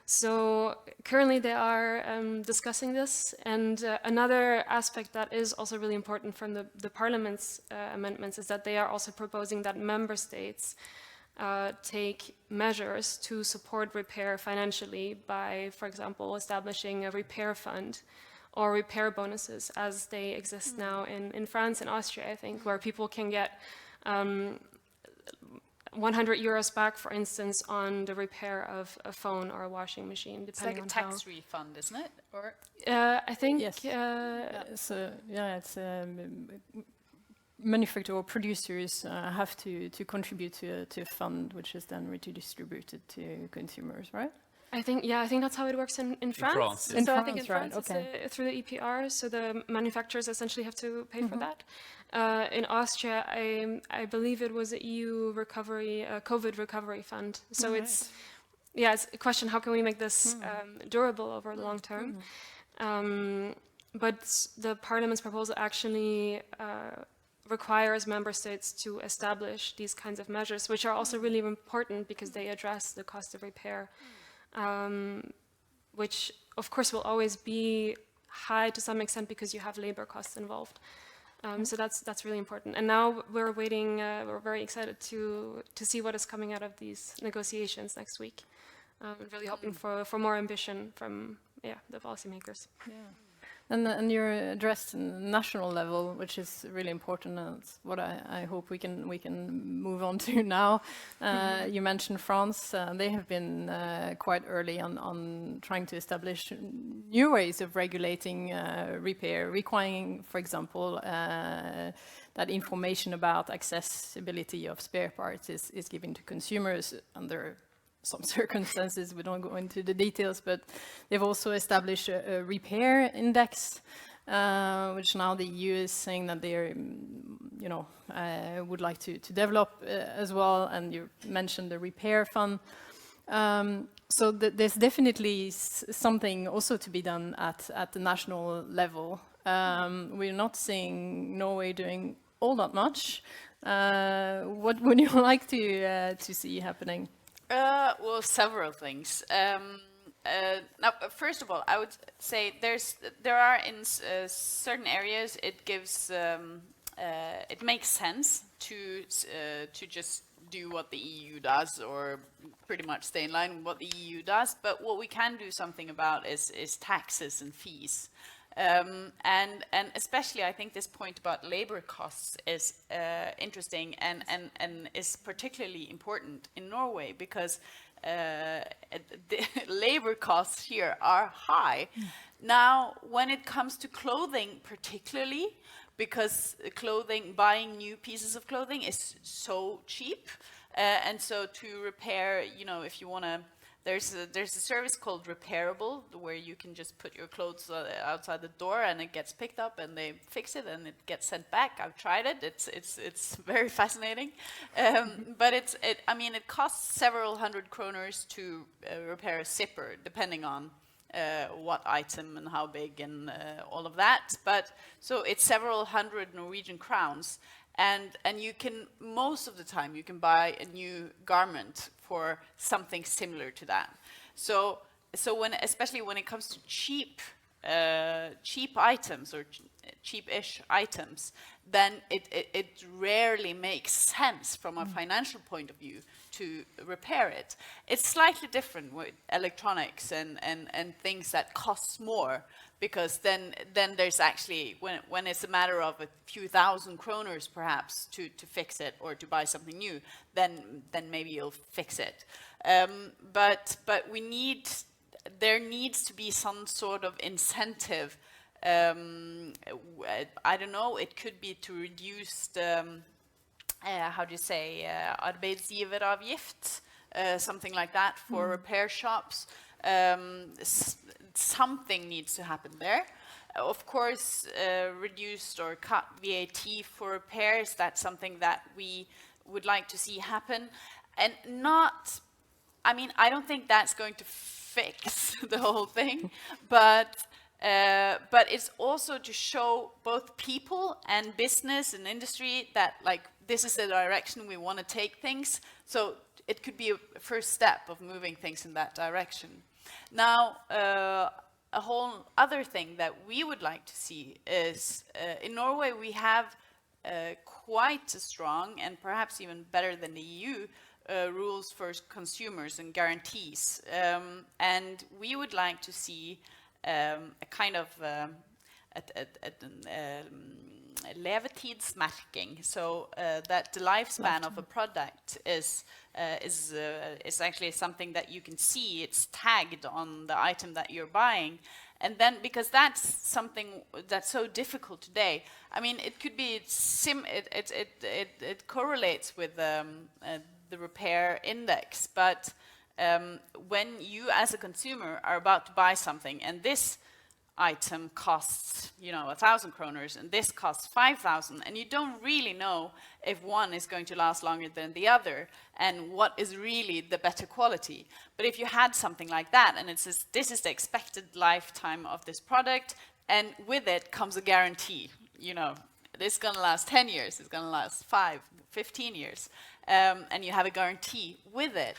So currently they are discussing this, and another aspect that is also really important from the Parliament's amendments is that they are also proposing that member states take measures to support repair financially by, for example, establishing a repair fund or repair bonuses as they exist now in France and Austria, I think, where people can get 100 euros back, for instance, on the repair of a phone or a washing machine, depending on It's like a tax refund, isn't it? Or I think yes. It's manufacturer or producers have to contribute to a fund, which is then redistributed to consumers, right? I think that's how it works in France. France, yes. So In I think in France, right, France it's through the EPR, so the manufacturers essentially have to pay for that. In Austria, I believe it was a EU recovery, COVID recovery fund. So it's a question: how can we make this durable over the long term? But the Parliament's proposal actually requires member states to establish these kinds of measures, which are also really important because they address the cost of repair, which of course will always be high to some extent because you have labor costs involved. So that's really important. And now we're waiting. We're very excited to see what is coming out of these negotiations next week. Really hoping for more ambition from the policymakers. Yeah. And you're addressed in the national level, which is really important. And it's what I hope we can move on to now. You mentioned France. They have been quite early on trying to establish new ways of regulating repair, requiring, for example, that information about accessibility of spare parts is given to consumers under some circumstances. We don't go into the details, but they've also established a repair index, which now the EU is saying that they're, would like to develop as well. And you mentioned the repair fund. So there's definitely something also to be done at the national level. We're not seeing Norway doing all that much. What would you like to see happening? Well, several things. Now, first of all, I would say there are in certain areas it makes sense to just do what the EU does, or pretty much stay in line with what the EU does. But what we can do something about is taxes and fees. And especially, I think this point about labor costs is interesting and is particularly important in Norway because the labor costs here are high. Now, when it comes to clothing particularly, because buying new pieces of clothing is so cheap, and so to repair, if you want to, there's a service called Repairable where you can just put your clothes outside the door and it gets picked up and they fix it and it gets sent back. I've tried it. It's very fascinating, but it costs several hundred kroners to repair a zipper, depending on what item and how big and all of that. But so it's several hundred Norwegian crowns. And you can, most of the time, you can buy a new garment for something similar to that. So especially when it comes to cheap items or cheap-ish items, then it rarely makes sense from a financial point of view to repair it. It's slightly different with electronics and things that cost more. Because then there's actually, when it's a matter of a few thousand kroners perhaps to fix it or to buy something new, then maybe you'll fix it. But there needs to be some sort of incentive. I don't know, it could be to reduce the, arbeidsgiveravgift, something like that for repair shops. Something needs to happen there. Of course, reduced or cut VAT for repairs, that's something that we would like to see happen. And I don't think that's going to fix the whole thing, but it's also to show both people and business and industry that this is the direction we want to take things. So it could be a first step of moving things in that direction. Now, a whole other thing that we would like to see is, in Norway we have quite a strong, and perhaps even better than the EU, rules for consumers and guarantees. And we would like to see a kind of levetidsmärking, so that the lifespan of a product is actually something that you can see. It's tagged on the item that you're buying, And then, because that's something that's so difficult today. I mean, it could be it correlates with the repair index, but when you as a consumer are about to buy something and this item costs, 1,000 kroners and this costs 5,000, and you don't really know if one is going to last longer than the other and what is really the better quality. But if you had something like that and it says this is the expected lifetime of this product, and with it comes a guarantee, this is going to last 10 years, it's going to last 5, 15 years, and you have a guarantee with it,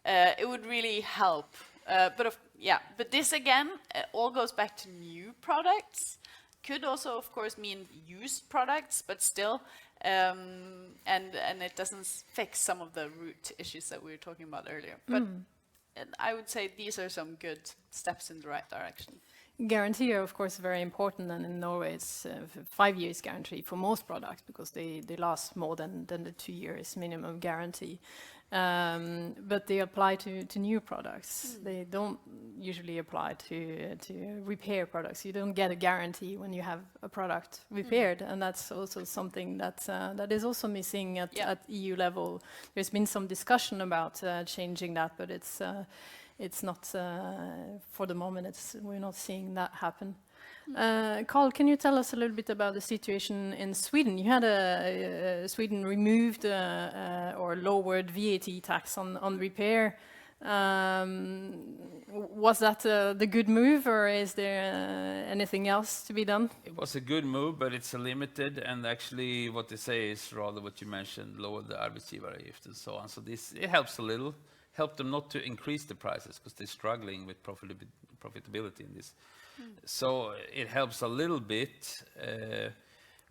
it would really help. But this again, all goes back to new products. Could also, of course, mean used products, but still, and it doesn't fix some of the root issues that we were talking about earlier. But I would say these are some good steps in the right direction. Guarantee are, of course, very important, and in Norway it's 5 years guarantee for most products because they last more than the 2 years minimum guarantee. But they apply to new products. They don't usually apply to repair products. You don't get a guarantee when you have a product repaired, and that's also something that is also missing at EU level. There's been some discussion about changing that, but it's not for the moment. We're not seeing that happen. Carl, can you tell us a little bit about the situation in Sweden? You had Sweden removed or lowered VAT tax on repair. Was that the good move, or is there anything else to be done? It was a good move, but it's limited, and actually what they say is rather what you mentioned, lower the arbetsgivaravgift and so on. So it helps a little, help them not to increase the prices because they're struggling with profitability in this. So it helps a little bit.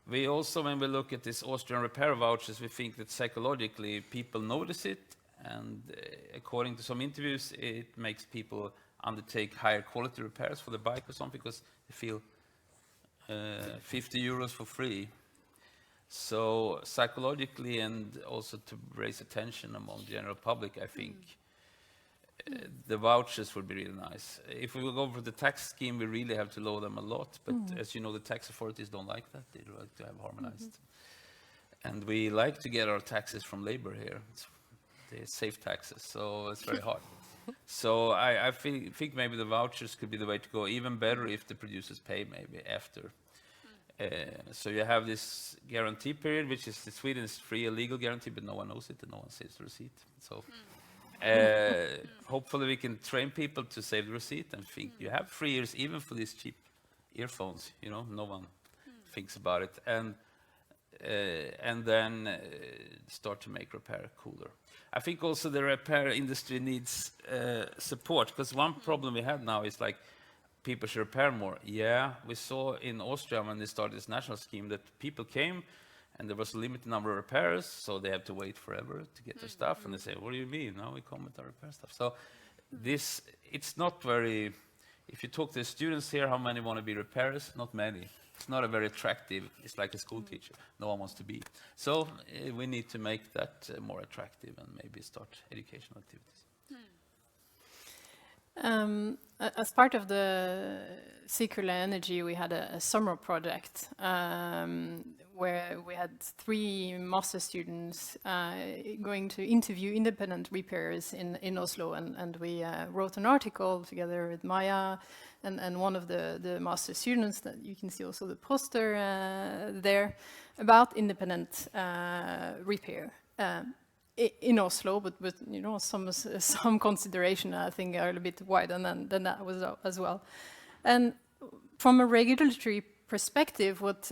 We also, when we look at this Austrian repair vouchers, we think that psychologically people notice it, and according to some interviews, it makes people undertake higher quality repairs for the bike or something because they feel 50 euros for free. So psychologically, and also to raise attention among the general public, I think the vouchers would be really nice. If we will go for the tax scheme, we really have to lower them a lot. But as you know, the tax authorities don't like that. They like to have harmonized. And we like to get our taxes from labor here. They save taxes, so it's very hard. So I think maybe the vouchers could be the way to go. Even better if the producers pay maybe after. So you have this guarantee period, which is in Sweden is free, a legal guarantee, but no one knows it and no one saves the receipt. So hopefully we can train people to save the receipt and think you have 3 years even for these cheap earphones. No one thinks about it, and then start to make repair cooler. I think also the repair industry needs support, because one problem we have now is like people should repair more. Yeah, we saw in Austria when they started this national scheme that people came and there was a limited number of repairers, so they have to wait forever to get their stuff. And they say, what do you mean? Now we come with our repair stuff. So it's not very, if you talk to the students here, how many want to be repairers? Not many. It's not a very attractive, it's like a school teacher. No one wants to be. So we need to make that more attractive and maybe start educational activities. As part of the Circular Energy, we had a summer project where we had 3 master students going to interview independent repairers in Oslo, and we wrote an article together with Maya and one of the master students, that you can see also the poster there, about independent repair. In Oslo, but with some consideration, I think, are a little bit wider than that was as well. And from a regulatory perspective, what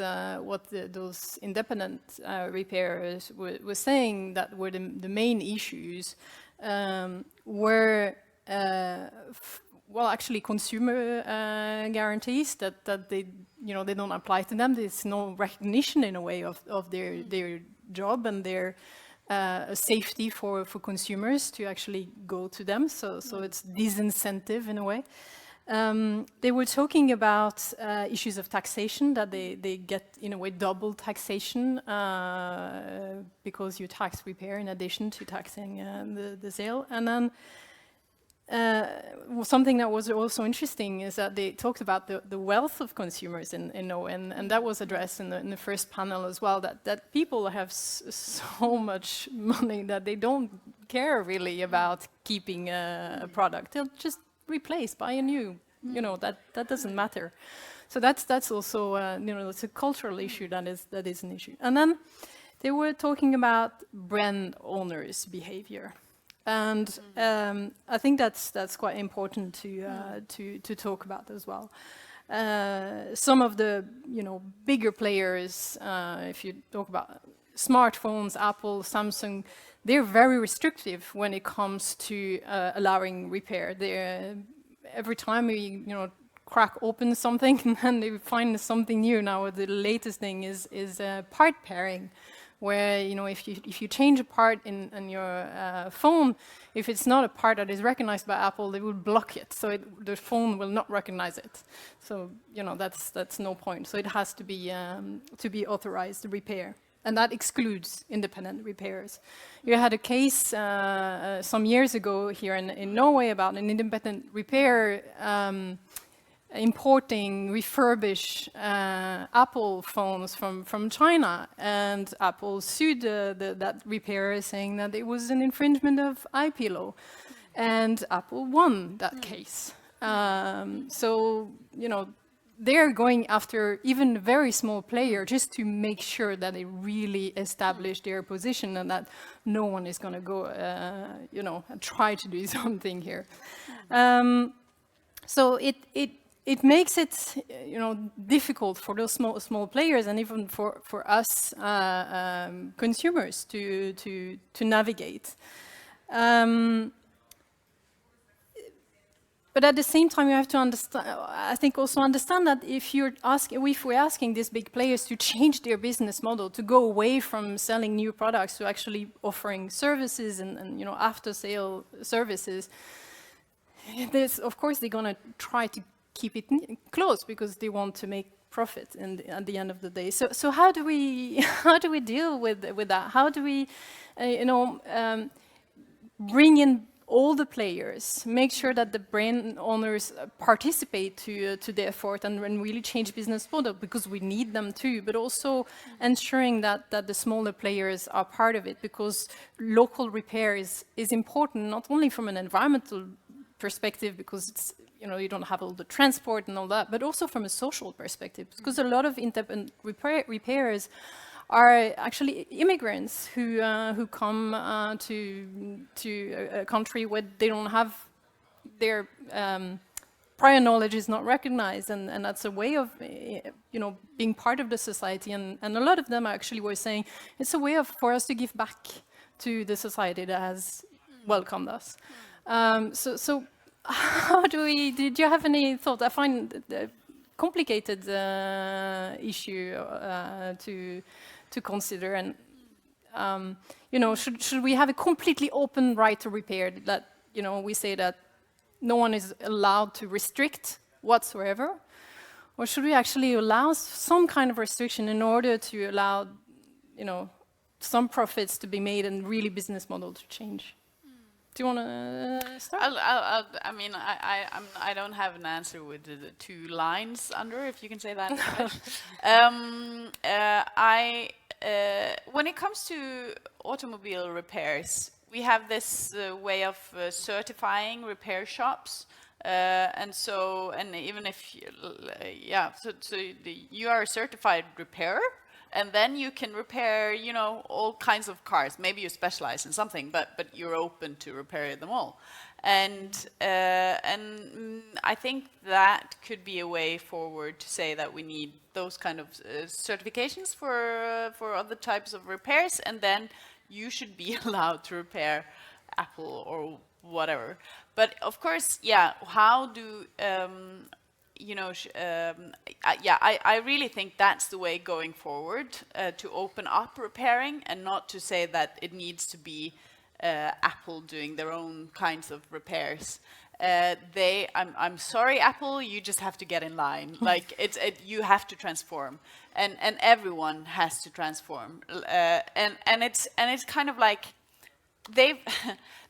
those independent repairers were saying that were the main issues were actually consumer guarantees that they they don't apply to them. There's no recognition in a way of their job and their safety for consumers to actually go to them, so it's disincentive in a way. They were talking about issues of taxation, that they get in a way double taxation because you tax repair in addition to taxing the sale. And then something that was also interesting is that they talked about the wealth of consumers in Norway, and that was addressed in the first panel as well, that people have so much money that they don't care really about keeping a product. They'll just replace, buy a new, you know, that doesn't matter. So that's also, you know, it's a cultural issue that is an issue. And then they were talking about brand owners' behavior. And I think that's quite important to talk about as well. Some of the, you know, bigger players, if you talk about smartphones, Apple, Samsung, they're very restrictive when it comes to allowing repair. They're, every time we, you know, crack open something and they find something new. Now the latest thing is part pairing, where, you know, if you change a part in your phone, if it's not a part that is recognized by Apple, they will block it, so the phone will not recognize it. So, you know, that's no point. So it has to be authorized repair, and that excludes independent repairers. You had a case some years ago here in Norway about an independent repairer importing refurbished Apple phones from China, and Apple sued that repairer, saying that it was an infringement of IP law, and Apple won that case. So, you know, they're going after even a very small player just to make sure that they really establish their position and that no one is going to go, you know, and try to do something here. So it makes it, you know, difficult for those small players, and even for us consumers to navigate. But at the same time, you have to understand. I think also understand that if we're asking these big players to change their business model, to go away from selling new products to actually offering services and you know, after-sale services, of course they're going to try to keep it close because they want to make profit at the end of the day. So how do we deal with that? How do we, you know, bring in all the players, make sure that the brand owners participate to the effort and really change business model, because we need them too, but also ensuring that the smaller players are part of it, because local repair is important, not only from an environmental perspective, because it's, you know, you don't have all the transport and all that, but also from a social perspective, because a lot of independent repairers are actually immigrants who come to a country where they don't have their prior knowledge is not recognized, and that's a way of, you know, being part of the society. And a lot of them actually were saying it's a way for us to give back to the society that has welcomed us. So how do we? Did you have any thought? I find it a complicated issue to consider, and you know, should we have a completely open right to repair, that, you know, we say that no one is allowed to restrict whatsoever, or should we actually allow some kind of restriction in order to allow, you know, some profits to be made and really business model to change? Do you want to start? I mean, I don't have an answer with the two lines under, if you can say that. When it comes to automobile repairs, we have this way of certifying repair shops, and even if you are a certified repairer, and then you can repair, you know, all kinds of cars. Maybe you specialize in something, but you're open to repair them all. And I think that could be a way forward to say that we need those kind of certifications for other types of repairs, and then you should be allowed to repair Apple or whatever. But of course, yeah, how do you know, I really think that's the way going forward, to open up repairing, and not to say that it needs to be Apple doing their own kinds of repairs. I'm sorry, Apple, you just have to get in line. Like, you have to transform, and everyone has to transform. And it's kind of like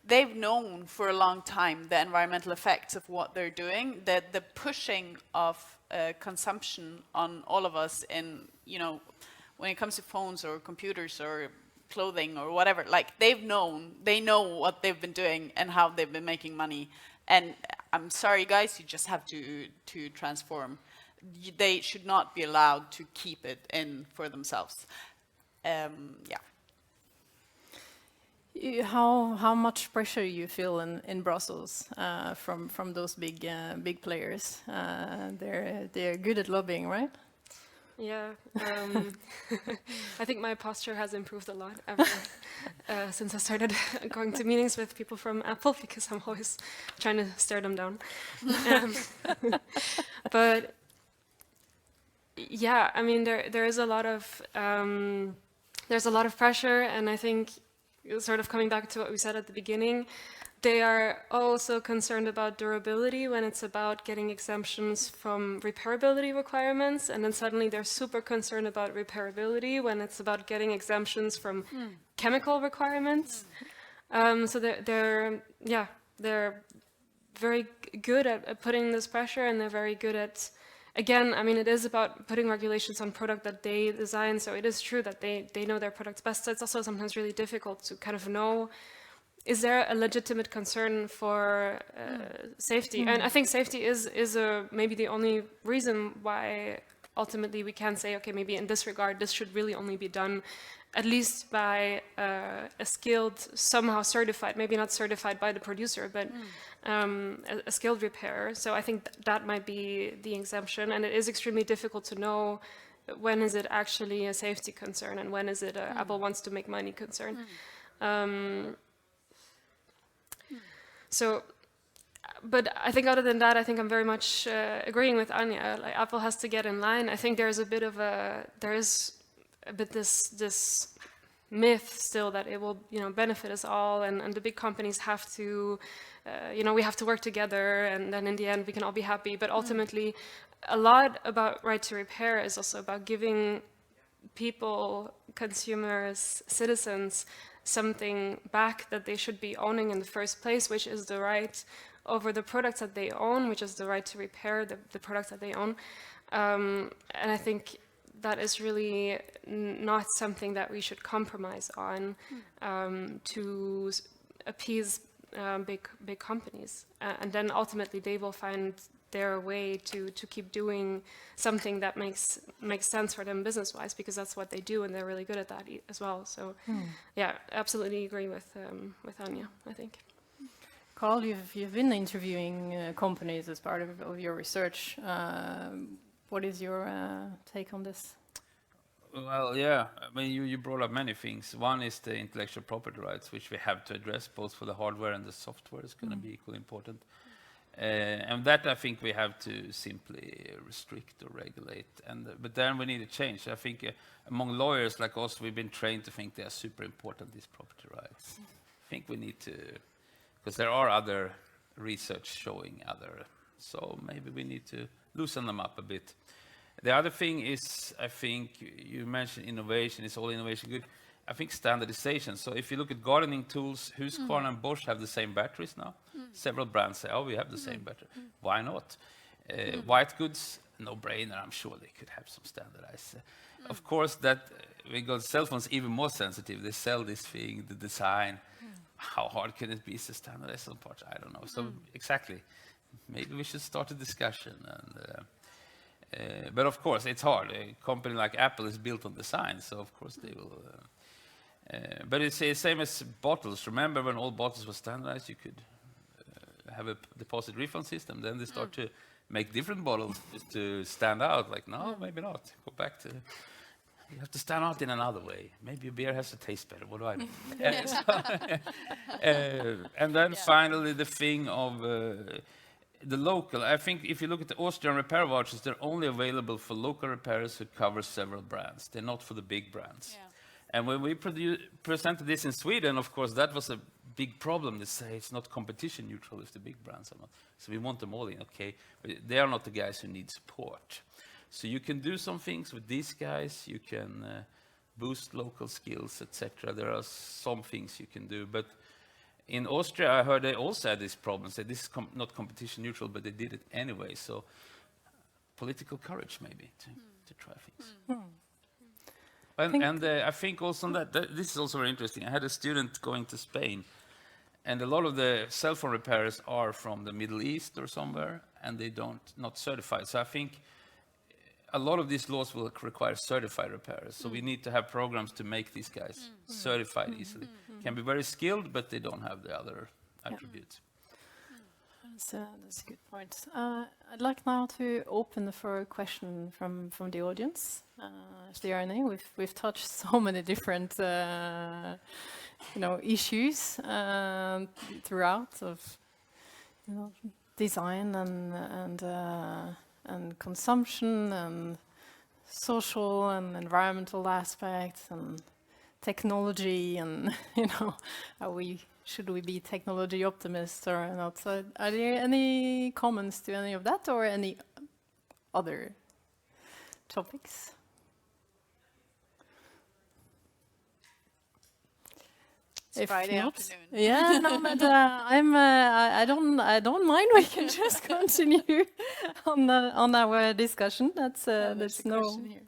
they've known for a long time the environmental effects of what they're doing, the pushing of consumption on all of us in, you know, when it comes to phones or computers or clothing or whatever, like they know what they've been doing and how they've been making money. And I'm sorry guys, you just have to transform. They should not be allowed to keep it in for themselves. Yeah. How much pressure you feel in Brussels from those big players? They're good at lobbying, right? Yeah, I think my posture has improved a lot since I started going to meetings with people from Apple, because I'm always trying to stare them down. But yeah, I mean, there is a lot of there's a lot of pressure, and I think, sort of coming back to what we said at the beginning, they are also concerned about durability when it's about getting exemptions from repairability requirements, and then suddenly they're super concerned about repairability when it's about getting exemptions from chemical requirements. So they're very good at putting this pressure, and they're very good at, again, I mean, it is about putting regulations on product that they design, so it is true that they know their products best. So it's also sometimes really difficult to kind of know, is there a legitimate concern for safety? And I think safety is maybe the only reason why ultimately we can say, okay, maybe in this regard, this should really only be done at least by a skilled, somehow certified, maybe not certified by the producer, but a skilled repairer. So I think that might be the exemption, and it is extremely difficult to know when is it actually a safety concern and when is it a Apple wants to make money concern. So, but I think other than that, I think I'm very much agreeing with Anya. Like, Apple has to get in line. I think there is a bit this myth still that it will, benefit us all, and the big companies have to, we have to work together, and then in the end we can all be happy. But ultimately, a lot about right to repair is also about giving people, consumers, citizens, something back that they should be owning in the first place, which is the right over the products that they own, which is the right to repair the products that they own. And I think that is really not something that we should compromise on to appease big companies. And then ultimately they will find their way to keep doing something that makes sense for them business-wise, because that's what they do, and they're really good at that as well. So, yeah, absolutely agree with Anya, I think. Carl, you've been interviewing companies as part of your research. What is your take on this? Well, yeah, I mean, you brought up many things. One is the intellectual property rights, which we have to address, both for the hardware and the software is going to be equally important. And that I think we have to simply restrict or regulate. But then we need a change. I think among lawyers like us, we've been trained to think they are super important, these property rights. I think we need to, because there are other research showing other, so maybe we need to loosen them up a bit. The other thing is, I think you mentioned innovation. Is all innovation good? I think standardization. So if you look at gardening tools, Husqvarna and Bosch have the same batteries now. Several brands say, oh, we have the same battery. Why not? White goods, no-brainer. I'm sure they could have some standardized. Of course, that because cell phones even more sensitive. They sell this thing, the design. How hard can it be to standardize some parts? I don't know. So exactly, maybe we should start a discussion. But of course, it's hard. A company like Apple is built on design, so of course they will. But it's the same as bottles. Remember when all bottles were standardized, you could have a deposit refund system. Then they start to make different bottles just to stand out. Like, no, maybe not. Go back to. You have to stand out in another way. Maybe a beer has to taste better. What do I know? And then finally, the thing of the local. I think if you look at the Austrian repair vouchers, they're only available for local repairers who cover several brands. They're not for the big brands. Yeah. And when we presented this in Sweden, of course, that was a big problem. They say it's not competition neutral if the big brands are not. So we want them all in, okay? But they are not the guys who need support. So you can do some things with these guys. You can boost local skills, etc. There are some things you can do. But In Austria, I heard they also had this problem. Said this is not competition neutral, but they did it anyway. So political courage, maybe, to try things. And I think also on that, this is also very interesting. I had a student going to Spain, and a lot of the cell phone repairers are from the Middle East or somewhere, and they not certified. So I think a lot of these laws will require certified repairers. So we need to have programs to make these guys certified easily. Can be very skilled, but they don't have the other attributes. That's a good point. I'd like now to open for a question from the audience. Arne, we've touched so many different issues throughout of design and consumption and social and environmental aspects and technology and should we be technology optimists or not? So are there any comments to any of that or any other topics? It's Friday afternoon. Yeah, no, but I don't mind. We can just continue on our discussion. That's no. Here.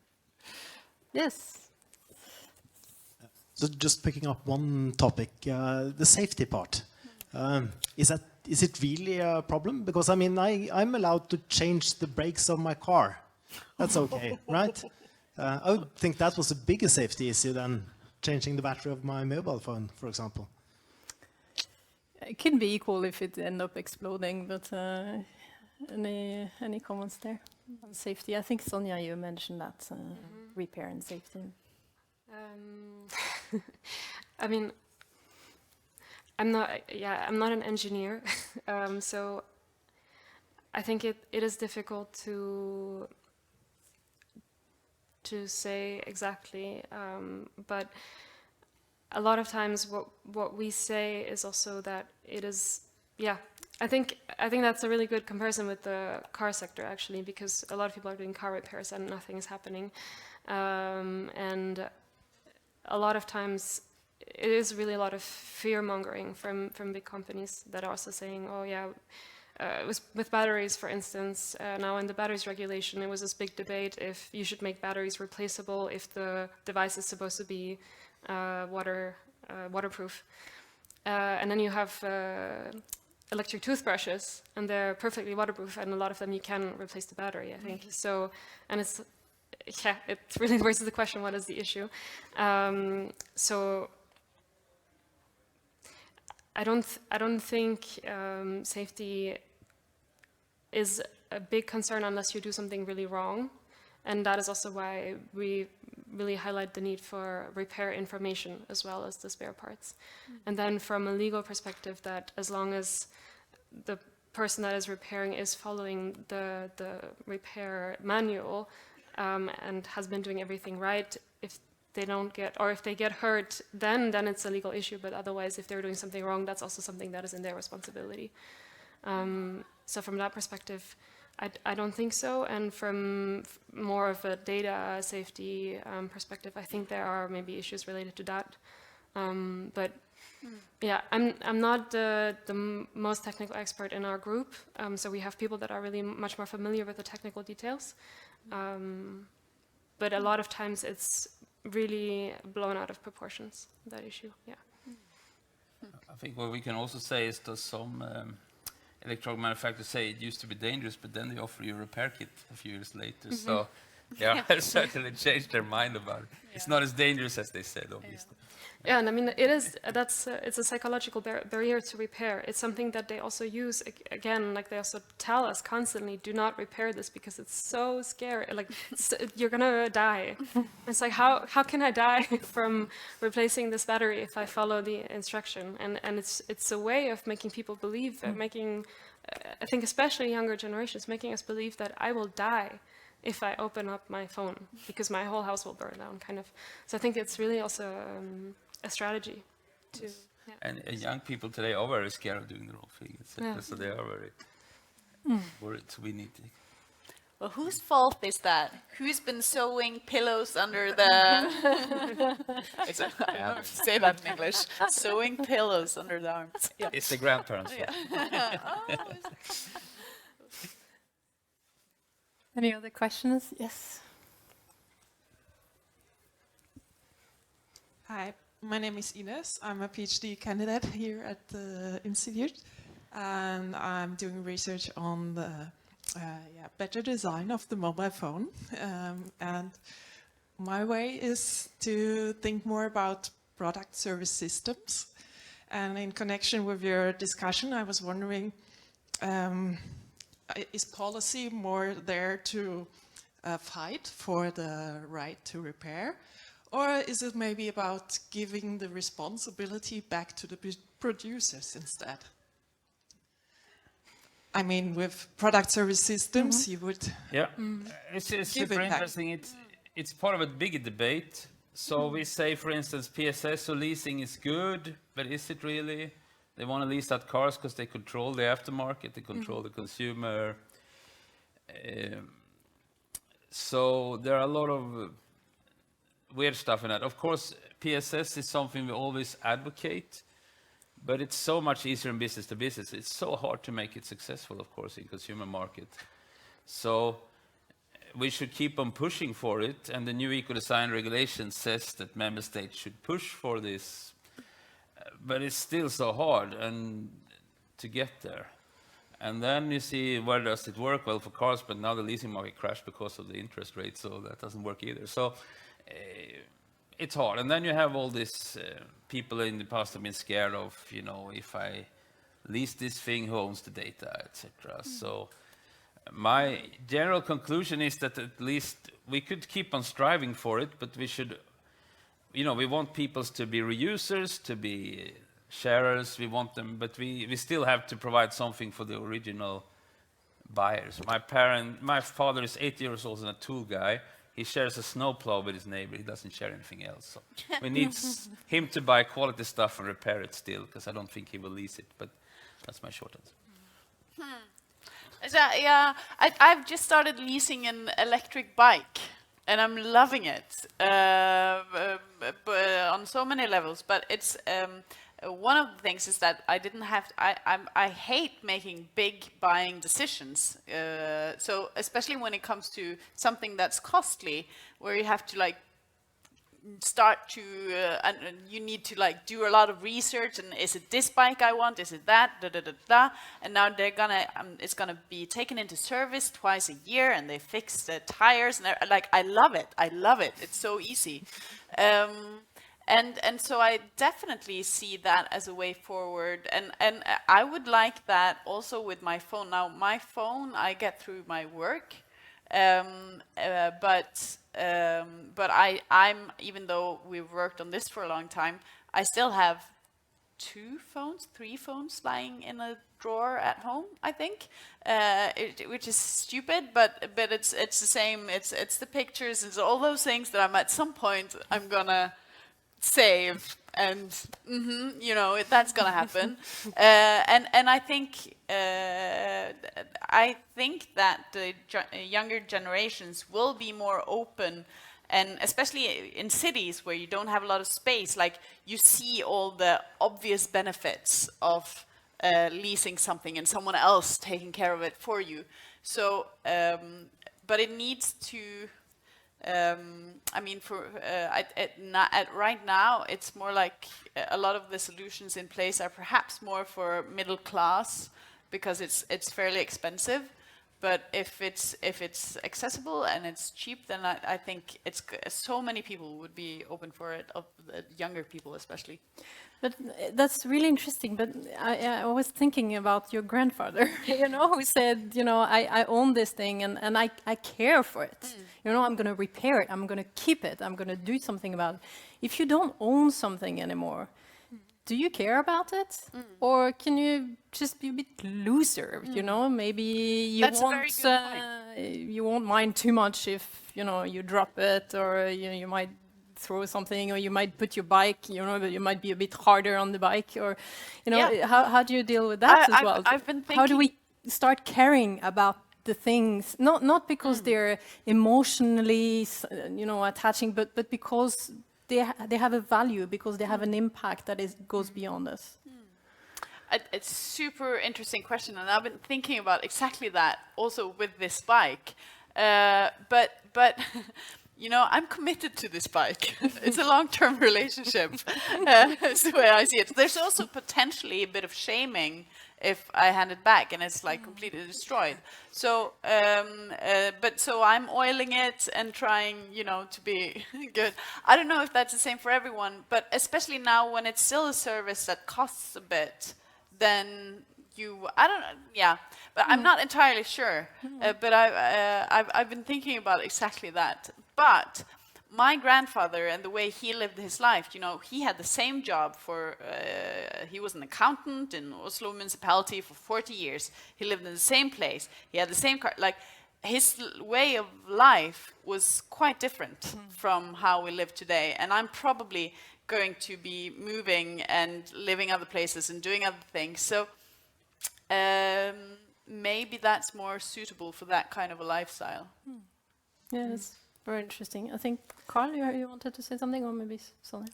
Yes. So just picking up one topic, the safety part. Is it really a problem? Because I mean, I'm allowed to change the brakes of my car. That's okay, right? I would think that was a bigger safety issue than changing the battery of my mobile phone, for example. It can be equal if it end up exploding, but any comments there on safety? I think Sonja, you mentioned that repair and safety. I mean, I'm not an engineer, so I think it is difficult to say exactly, but a lot of times what we say is also that it is, I think that's a really good comparison with the car sector actually, because a lot of people are doing car repairs and nothing is happening, and a lot of times it is really a lot of fear mongering from big companies that are also saying, oh yeah, it was with batteries, for instance. Now in the batteries regulation, it was this big debate if you should make batteries replaceable if the device is supposed to be waterproof. And then you have electric toothbrushes, and they're perfectly waterproof, and a lot of them you can replace the battery, I think. So, and it really raises the question, what is the issue? So I don't think safety is a big concern unless you do something really wrong, and that is also why we really highlight the need for repair information as well as the spare parts. And then from a legal perspective, that as long as the person that is repairing is following the repair manual and has been doing everything right, if they don't get, or if they get hurt, then it's a legal issue. But otherwise, if they're doing something wrong, that's also something that is in their responsibility. So from that perspective, I don't think so. And from more of a data safety perspective, I think there are maybe issues related to that. But yeah, I'm not the most technical expert in our group. So we have people that are really much more familiar with the technical details. But a lot of times it's really blown out of proportions, that issue, yeah. I think what we can also say is that some electronic manufacturers say it used to be dangerous, but then they offer you a repair kit a few years later. So yeah, certainly changed their mind about it. Yeah. It's not as dangerous as they said, obviously. Yeah, and I mean, it is, it's a psychological barrier to repair. It's something that they also use, again, like they also tell us constantly, do not repair this because it's so scary, like you're gonna die. It's like, how can I die from replacing this battery if I follow the instruction? And it's a way of making people believe, making, I think especially younger generations, making us believe that I will die if I open up my phone because my whole house will burn down, kind of. So I think it's really also a strategy to. Yeah. And young people today are very scared of doing the wrong thing, etc. So they are very worried. So we need to. Well, whose fault is that? Who's been sewing pillows under the... I don't know if you say that in English. Sewing pillows under the arms. Yeah. It's the grandparents. Any other questions? Yes. Hi, my name is Ines. I'm a PhD candidate here at the Institute, and I'm doing research on the better design of the mobile phone. And my way is to think more about product service systems. And in connection with your discussion, I was wondering, is policy more there to fight for the right to repair? Or is it maybe about giving the responsibility back to the producers instead? I mean, with product service systems, you would... Yeah, it's Give super it back. interesting. It's part of a bigger debate. So we say, for instance, PSS or leasing is good, but is it really? They want to lease out cars because they control the aftermarket, they control the consumer. So there are a lot of weird stuff in that. Of course, PSS is something we always advocate, but it's so much easier in business to business. It's so hard to make it successful, of course, in consumer market. So we should keep on pushing for it, and the new eco-design regulation says that member states should push for this, but it's still so hard and to get there. And then you see, where does it work? Well, for cars, but now the leasing market crashed because of the interest rate, so that doesn't work either. So it's hard. And then you have all these people in the past have been scared of, you know, if I lease this thing, who owns the data, etc. So my general conclusion is that at least we could keep on striving for it, but we should, you know, we want people to be reusers, to be sharers, we want them, but we still have to provide something for the original buyers. My father is 80 years old and a tool guy. He shares a snowplow with his neighbor. He doesn't share anything else. So we need him to buy quality stuff and repair it still, because I don't think he will lease it. But that's my short answer. So, yeah, I've just started leasing an electric bike, and I'm loving it on so many levels. But it's one of the things is that I didn't have. I hate making big buying decisions. So especially when it comes to something that's costly, where you have to like start to and you need to like do a lot of research, and is it this bike I want, is it that, and now they're gonna it's gonna be taken into service twice a year, and they fix the tires, and like I love it, it's so easy. And so I definitely see that as a way forward, and I would like that also with my phone. Now my phone I get through my work, but I'm even though we've worked on this for a long time, I still have 3 phones lying in a drawer at home, I think, which is stupid, but it's the same. It's the pictures, it's all those things that at some point I'm gonna save, and you know that's gonna happen. And I think that the younger generations will be more open, and especially in cities where you don't have a lot of space, like you see all the obvious benefits of leasing something and someone else taking care of it for you. So but it needs to I mean, right now, it's more like a lot of the solutions in place are perhaps more for middle class, because it's fairly expensive. But if it's accessible and it's cheap, then I think so many people would be open for it, of the younger people especially. But that's really interesting. But I was thinking about your grandfather, you know, who said, you know, I own this thing and I care for it. You know, I'm going to repair it. I'm going to keep it. I'm going to do something about it. If you don't own something anymore, do you care about it? Or can you just be a bit looser? You know, maybe you you won't mind too much if, you know, you drop it, or you might throw something, or you might put your bike, you know, but you might be a bit harder on the bike, or, you know, how do you deal with that as well? I've been thinking, how do we start caring about the things, not because they're emotionally, attaching, but because they have a value, because they have an impact that goes beyond us. It's super interesting question, and I've been thinking about exactly that also with this bike. But I'm committed to this bike. It's a long-term relationship. That's the way I see it. There's also potentially a bit of shaming if I hand it back and it's like completely destroyed. So, so I'm oiling it and trying, to be good. I don't know if that's the same for everyone, but especially now when it's still a service that costs a bit, then I don't know, yeah, but I'm not entirely sure. But I've been thinking about exactly that. But my grandfather and the way he lived his life, he had the same job he was an accountant in Oslo municipality for 40 years. He lived in the same place. He had the same car. Like, his way of life was quite different from how we live today. And I'm probably going to be moving and living other places and doing other things. So maybe that's more suitable for that kind of a lifestyle. Yeah, that's very interesting. I think, Carl, you wanted to say something, or maybe Sonja?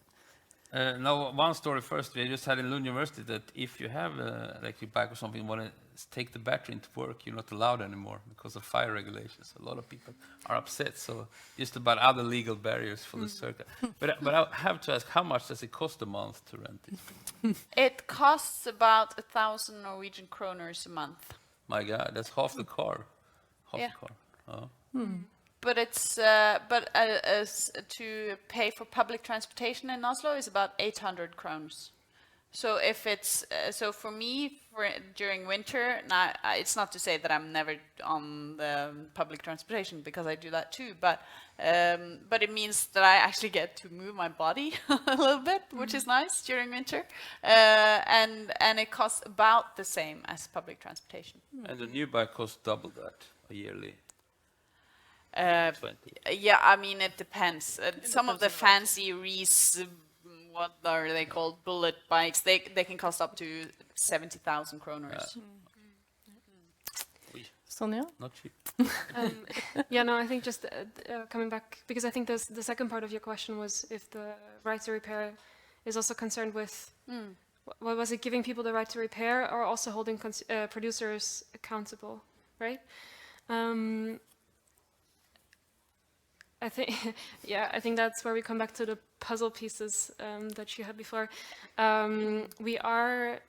No, one story first. We just had in Lund University that if you have an electric bike or something, want to take the battery into work, you're not allowed anymore because of fire regulations. A lot of people are upset. So just about other legal barriers for the circuit. But I have to ask, how much does it cost a month to rent it? It costs about 1,000 Norwegian kroners a month. My God, that's half the car. Half Yeah. the car. Oh. But it's to pay for public transportation in Oslo is about 800 crowns. So if it's for me during winter, now it's not to say that I'm never on the public transportation, because I do that too. But it means that I actually get to move my body a little bit, which is nice during winter. And it costs about the same as public transportation. And the new bike costs double that a yearly. 20. Yeah, I mean, it depends. Some of the fancy Reese, what are they called, bullet bikes, they can cost up to 70,000 kroners. Sonja? Not cheap. Yeah, no, I think just coming back, because I think the second part of your question was if the right to repair is also concerned with, what was it, giving people the right to repair, or also holding producers accountable, right? I think, yeah, I think that's where we come back to the puzzle pieces that you had before. We are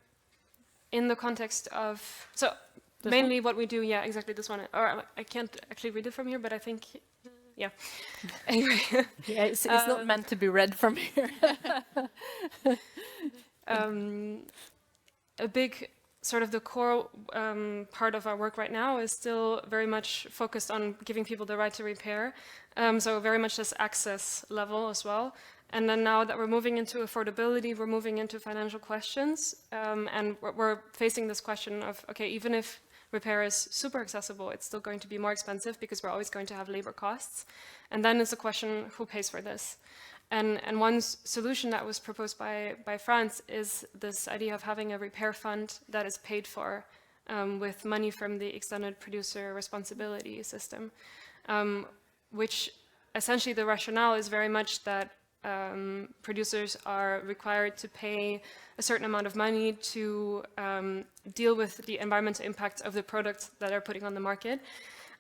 in the context of, so This mainly what we do, yeah, exactly this one. Or I can't actually read it from here, but I think, yeah. Anyway. Yeah, it's not meant to be read from here. A big sort of the core part of our work right now is still very much focused on giving people the right to repair. So very much this access level as well. And then now that we're moving into affordability, we're moving into financial questions. And we're facing this question of, okay, even if repair is super accessible, it's still going to be more expensive because we're always going to have labor costs. And then it's a question, who pays for this? And one solution that was proposed by France is this idea of having a repair fund that is paid for with money from the extended producer responsibility system, which essentially the rationale is very much that producers are required to pay a certain amount of money to deal with the environmental impact of the products that they're putting on the market.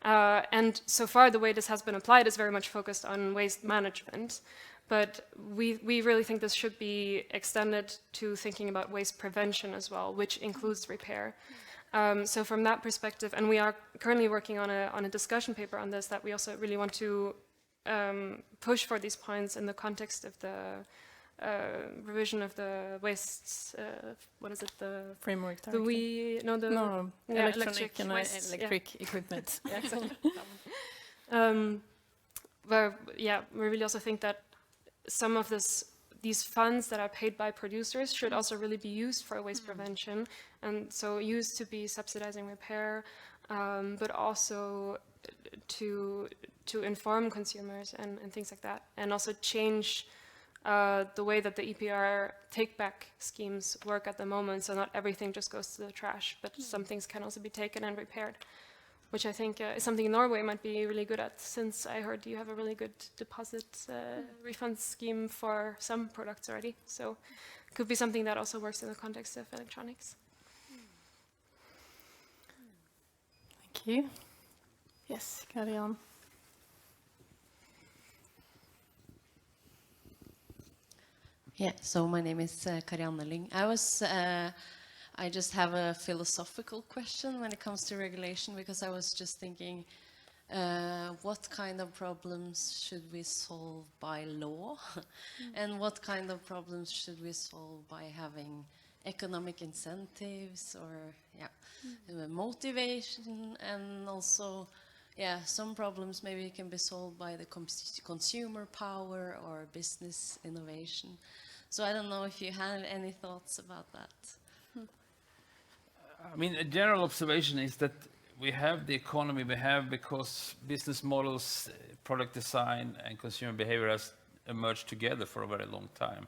And so far, the way this has been applied is very much focused on waste management. But we really think this should be extended to thinking about waste prevention as well, which includes repair. So from that perspective, and we are currently working on a discussion paper on this, that we also really want to push for these points in the context of the revision of the waste, what is it, the Framework the we no the no, yeah, electronic and waste, electric equipment. yeah, exactly. Where yeah, we really also think that some of these funds that are paid by producers should also really be used for waste prevention, and so used to be subsidizing repair, but also to inform consumers and things like that, and also change the way that the EPR take-back schemes work at the moment, so not everything just goes to the trash, but some things can also be taken and repaired. which I think is something Norway might be really good at, since I heard you have a really good deposit refund scheme for some products already. So it could be something that also works in the context of electronics. Thank you. Yes, Karianne. Yeah, so my name is Karianne Lyng. I just have a philosophical question when it comes to regulation, because I was just thinking, what kind of problems should we solve by law? And what kind of problems should we solve by having economic incentives or motivation? And also, some problems maybe can be solved by the consumer power or business innovation. So I don't know if you have any thoughts about that. I mean, a general observation is that we have the economy we have because business models, product design, and consumer behavior has emerged together for a very long time.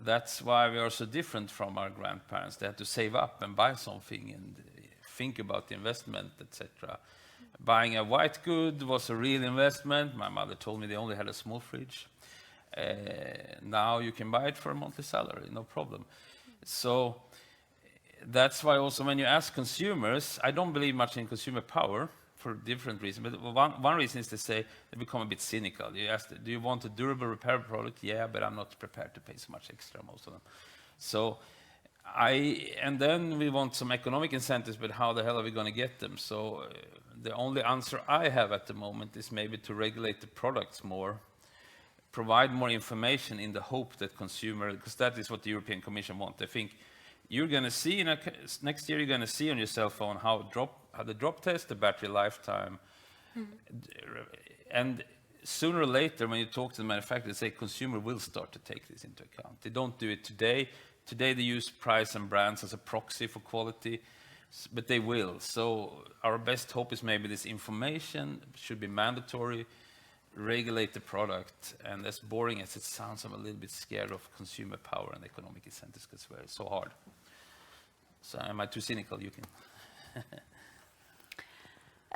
That's why we are so different from our grandparents. They had to save up and buy something and think about the investment, etc. Buying a white good was a real investment. My mother told me they only had a small fridge. Now you can buy it for a monthly salary, no problem. So that's why also when you ask consumers, I don't believe much in consumer power for different reasons. But one reason is to say they become a bit cynical. You ask, do you want a durable repair product? Yeah, but I'm not prepared to pay so much extra, most of them. So and then we want some economic incentives, but how the hell are we going to get them? So the only answer I have at the moment is maybe to regulate the products more, provide more information in the hope that because that is what the European Commission wants. I think you're going to see next year. You're going to see on your cell phone how the drop test, the battery lifetime, and sooner or later, when you talk to the manufacturer, they say consumer will start to take this into account. They don't do it today. Today they use price and brands as a proxy for quality, but they will. So our best hope is maybe this information should be mandatory, regulate the product, and as boring as it sounds, I'm a little bit scared of consumer power and economic incentives because it's so hard. So am I too cynical? You can.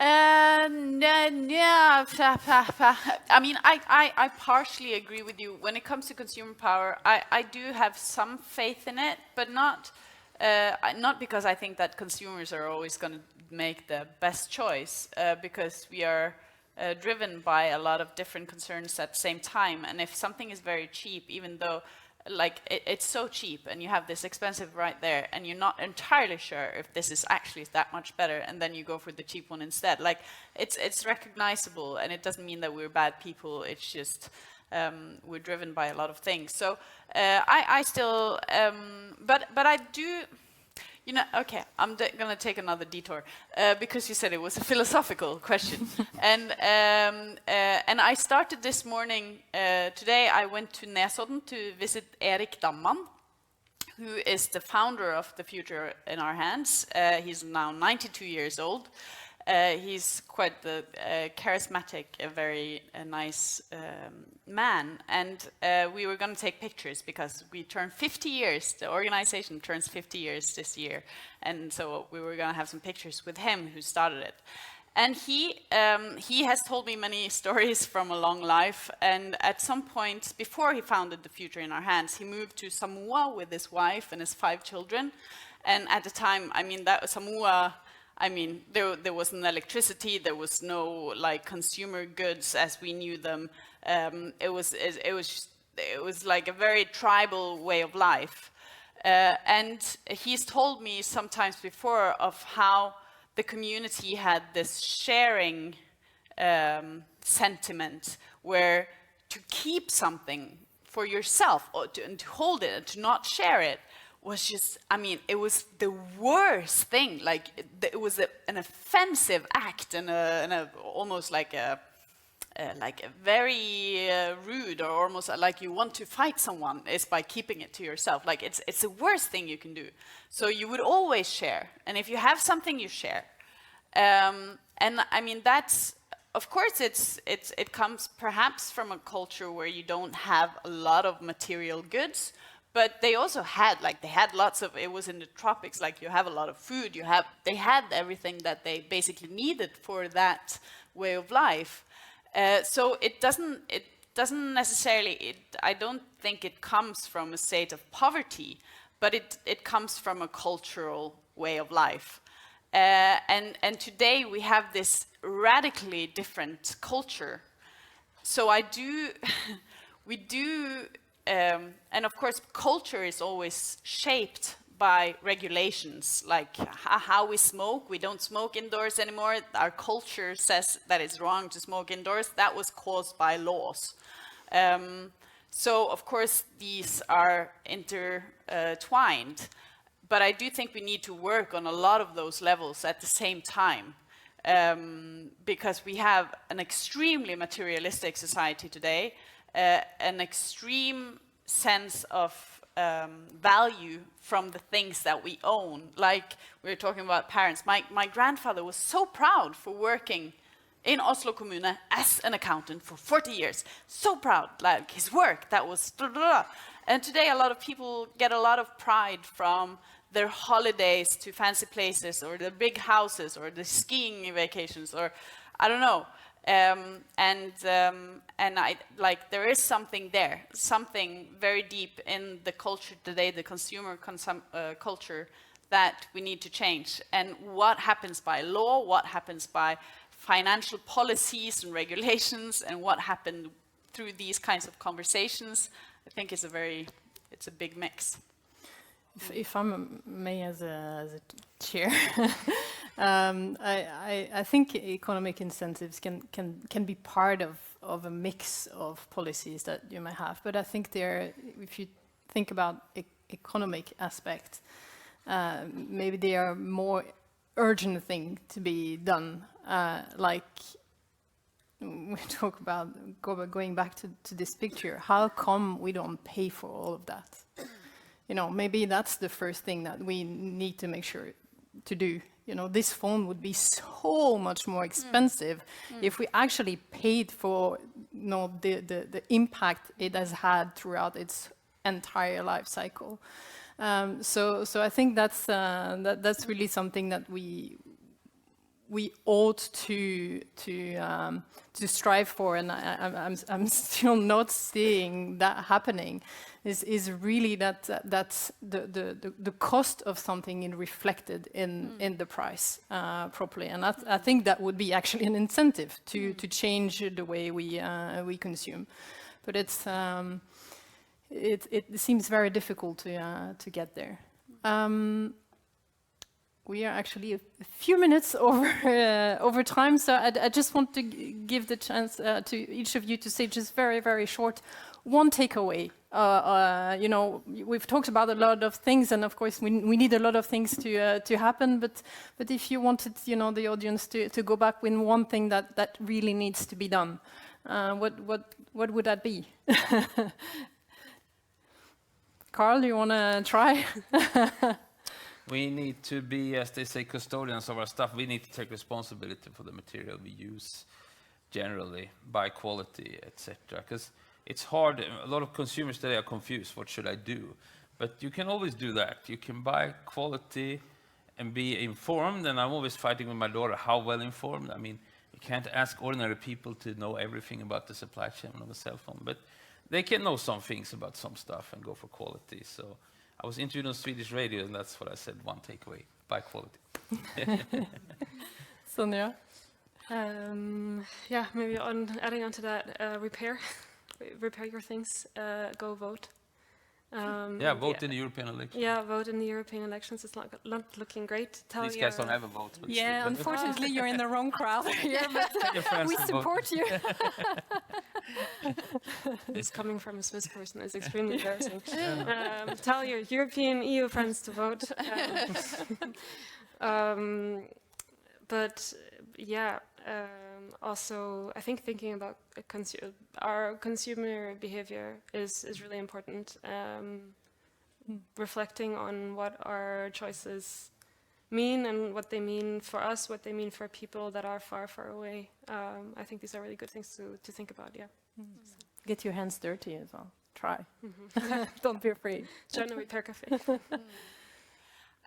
I mean, I partially agree with you. When it comes to consumer power, I do have some faith in it, but not because I think that consumers are always going to make the best choice, because we are driven by a lot of different concerns at the same time. And if something is very cheap, even though like it's so cheap and you have this expensive right there and you're not entirely sure if this is actually that much better, and then you go for the cheap one instead, like it's recognizable, and it doesn't mean that we're bad people. It's just we're driven by a lot of things. So I still but I do. You know, okay, I'm going to take another detour because you said it was a philosophical question. And I started this morning, today I went to Nesodden to visit Erik Damman, who is the founder of The Future in Our Hands. He's now 92 years old. He's quite the charismatic, a very nice man. And we were going to take pictures because we turned 50 years. The organization turns 50 years this year. And so we were going to have some pictures with him, who started it. And he has told me many stories from a long life. And at some point, before he founded The Future in Our Hands, he moved to Samoa with his wife and his 5 children. And at the time, I mean, that Samoa... I mean, there wasn't electricity, there was no like consumer goods as we knew them. It was like a very tribal way of life. And he's told me sometimes before of how the community had this sharing sentiment, where to keep something for yourself or to hold it and to not share it was just, I mean, it was the worst thing. Like it was an offensive act and almost like a very rude, or almost like you want to fight someone is by keeping it to yourself. Like it's the worst thing you can do. So you would always share, and if you have something, you share. And I mean, that's, of course, it comes perhaps from a culture where you don't have a lot of material goods. But they also had, like, they had lots of, it was in the tropics, like you have a lot of food, they had everything that they basically needed for that way of life. So it doesn't necessarily, I don't think it comes from a state of poverty, but it comes from a cultural way of life. And today we have this radically different culture. So we do, and of course culture is always shaped by regulations, like how we smoke. We don't smoke indoors anymore. Our culture says that it's wrong to smoke indoors. That was caused by laws. So of course these are intertwined, but I do think we need to work on a lot of those levels at the same time, because we have an extremely materialistic society today, an extreme sense of value from the things that we own. Like we were talking about parents. My grandfather was so proud for working in Oslo Kommune as an accountant for 40 years. So proud, like his work, that was blah, blah, blah. And today a lot of people get a lot of pride from their holidays to fancy places, or the big houses, or the skiing vacations, or I don't know. And I, like, there is something there, something very deep in the culture today, the consumer culture, that we need to change. And what happens by law, what happens by financial policies and regulations, and what happened through these kinds of conversations, I think it's a big mix. If I may, as a chair, I think economic incentives can be part of a mix of policies that you might have. But I think if you think about economic aspect, maybe they are more urgent thing to be done. Like we talk about going back to this picture. How come we don't pay for all of that? You know, maybe that's the first thing that we need to make sure to do. You know, this phone would be so much more expensive if we actually paid for, you know, the impact it has had throughout its entire life cycle. So I think that's really something that we ought to strive for, and I'm still not seeing that happening. Is really that's the cost of something is reflected in the price properly, and I think that would be actually an incentive to change the way we consume, but it seems very difficult to get there. We are actually a few minutes over time, so I just want to give the chance to each of you to say just very, very short one takeaway. You know, we've talked about a lot of things, and of course we need a lot of things to happen. But if you wanted, you know, the audience to go back with one thing that really needs to be done, what would that be? Carl, you want to try? We need to be, as they say, custodians of our stuff. We need to take responsibility for the material we use generally, by quality, etc. Because it's hard. A lot of consumers today are confused. What should I do? But you can always do that. You can buy quality and be informed. And I'm always fighting with my daughter, how well informed. I mean, you can't ask ordinary people to know everything about the supply chain on a cell phone. But they can know some things about some stuff and go for quality. So I was interviewed on Swedish radio, and that's what I said, one takeaway, buy quality. Sonia? Yeah, maybe adding on to that, repair your things, go vote. Vote in the European elections. Yeah, vote in the European elections. It's not looking great. These guys don't have a vote. But Yeah, unfortunately, you're in the wrong crowd here, but we support you. This coming from a Swiss person is extremely embarrassing. Tell your European EU friends to vote. But yeah, also I think thinking about our consumer behavior is really important. Reflecting on what our choices mean and what they mean for us, what they mean for people that are far, far away. I think these are really good things to think about, yeah. Get your hands dirty as well. try. Don't be afraid. Join the Repair Cafe.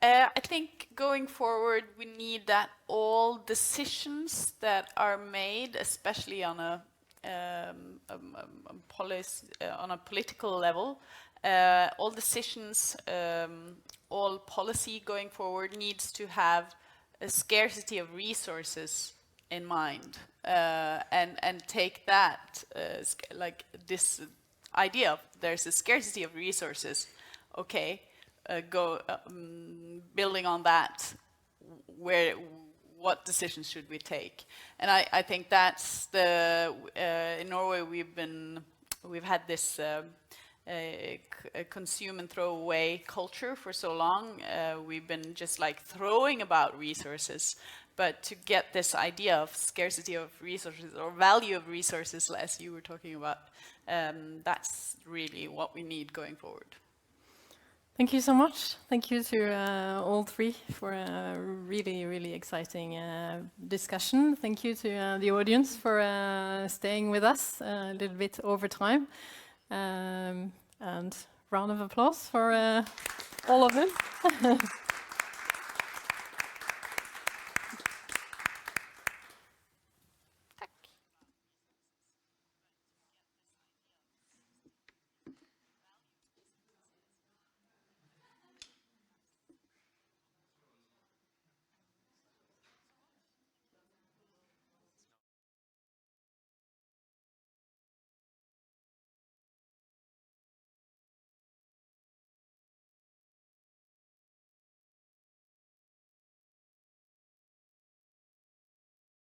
I think going forward, we need that all decisions that are made, especially on a on a political level, all decisions, all policy going forward needs to have a scarcity of resources in mind, and take that like this idea of there's a scarcity of resources. Okay. Building on that, what decisions should we take? And I think that's in Norway we've had this consume and throw away culture for so long. We've been just like throwing about resources, but to get this idea of scarcity of resources or value of resources, as you were talking about, that's really what we need going forward. Thank you so much. Thank you to all three for a really, really exciting discussion. Thank you to the audience for staying with us a little bit over time. And round of applause for all of them.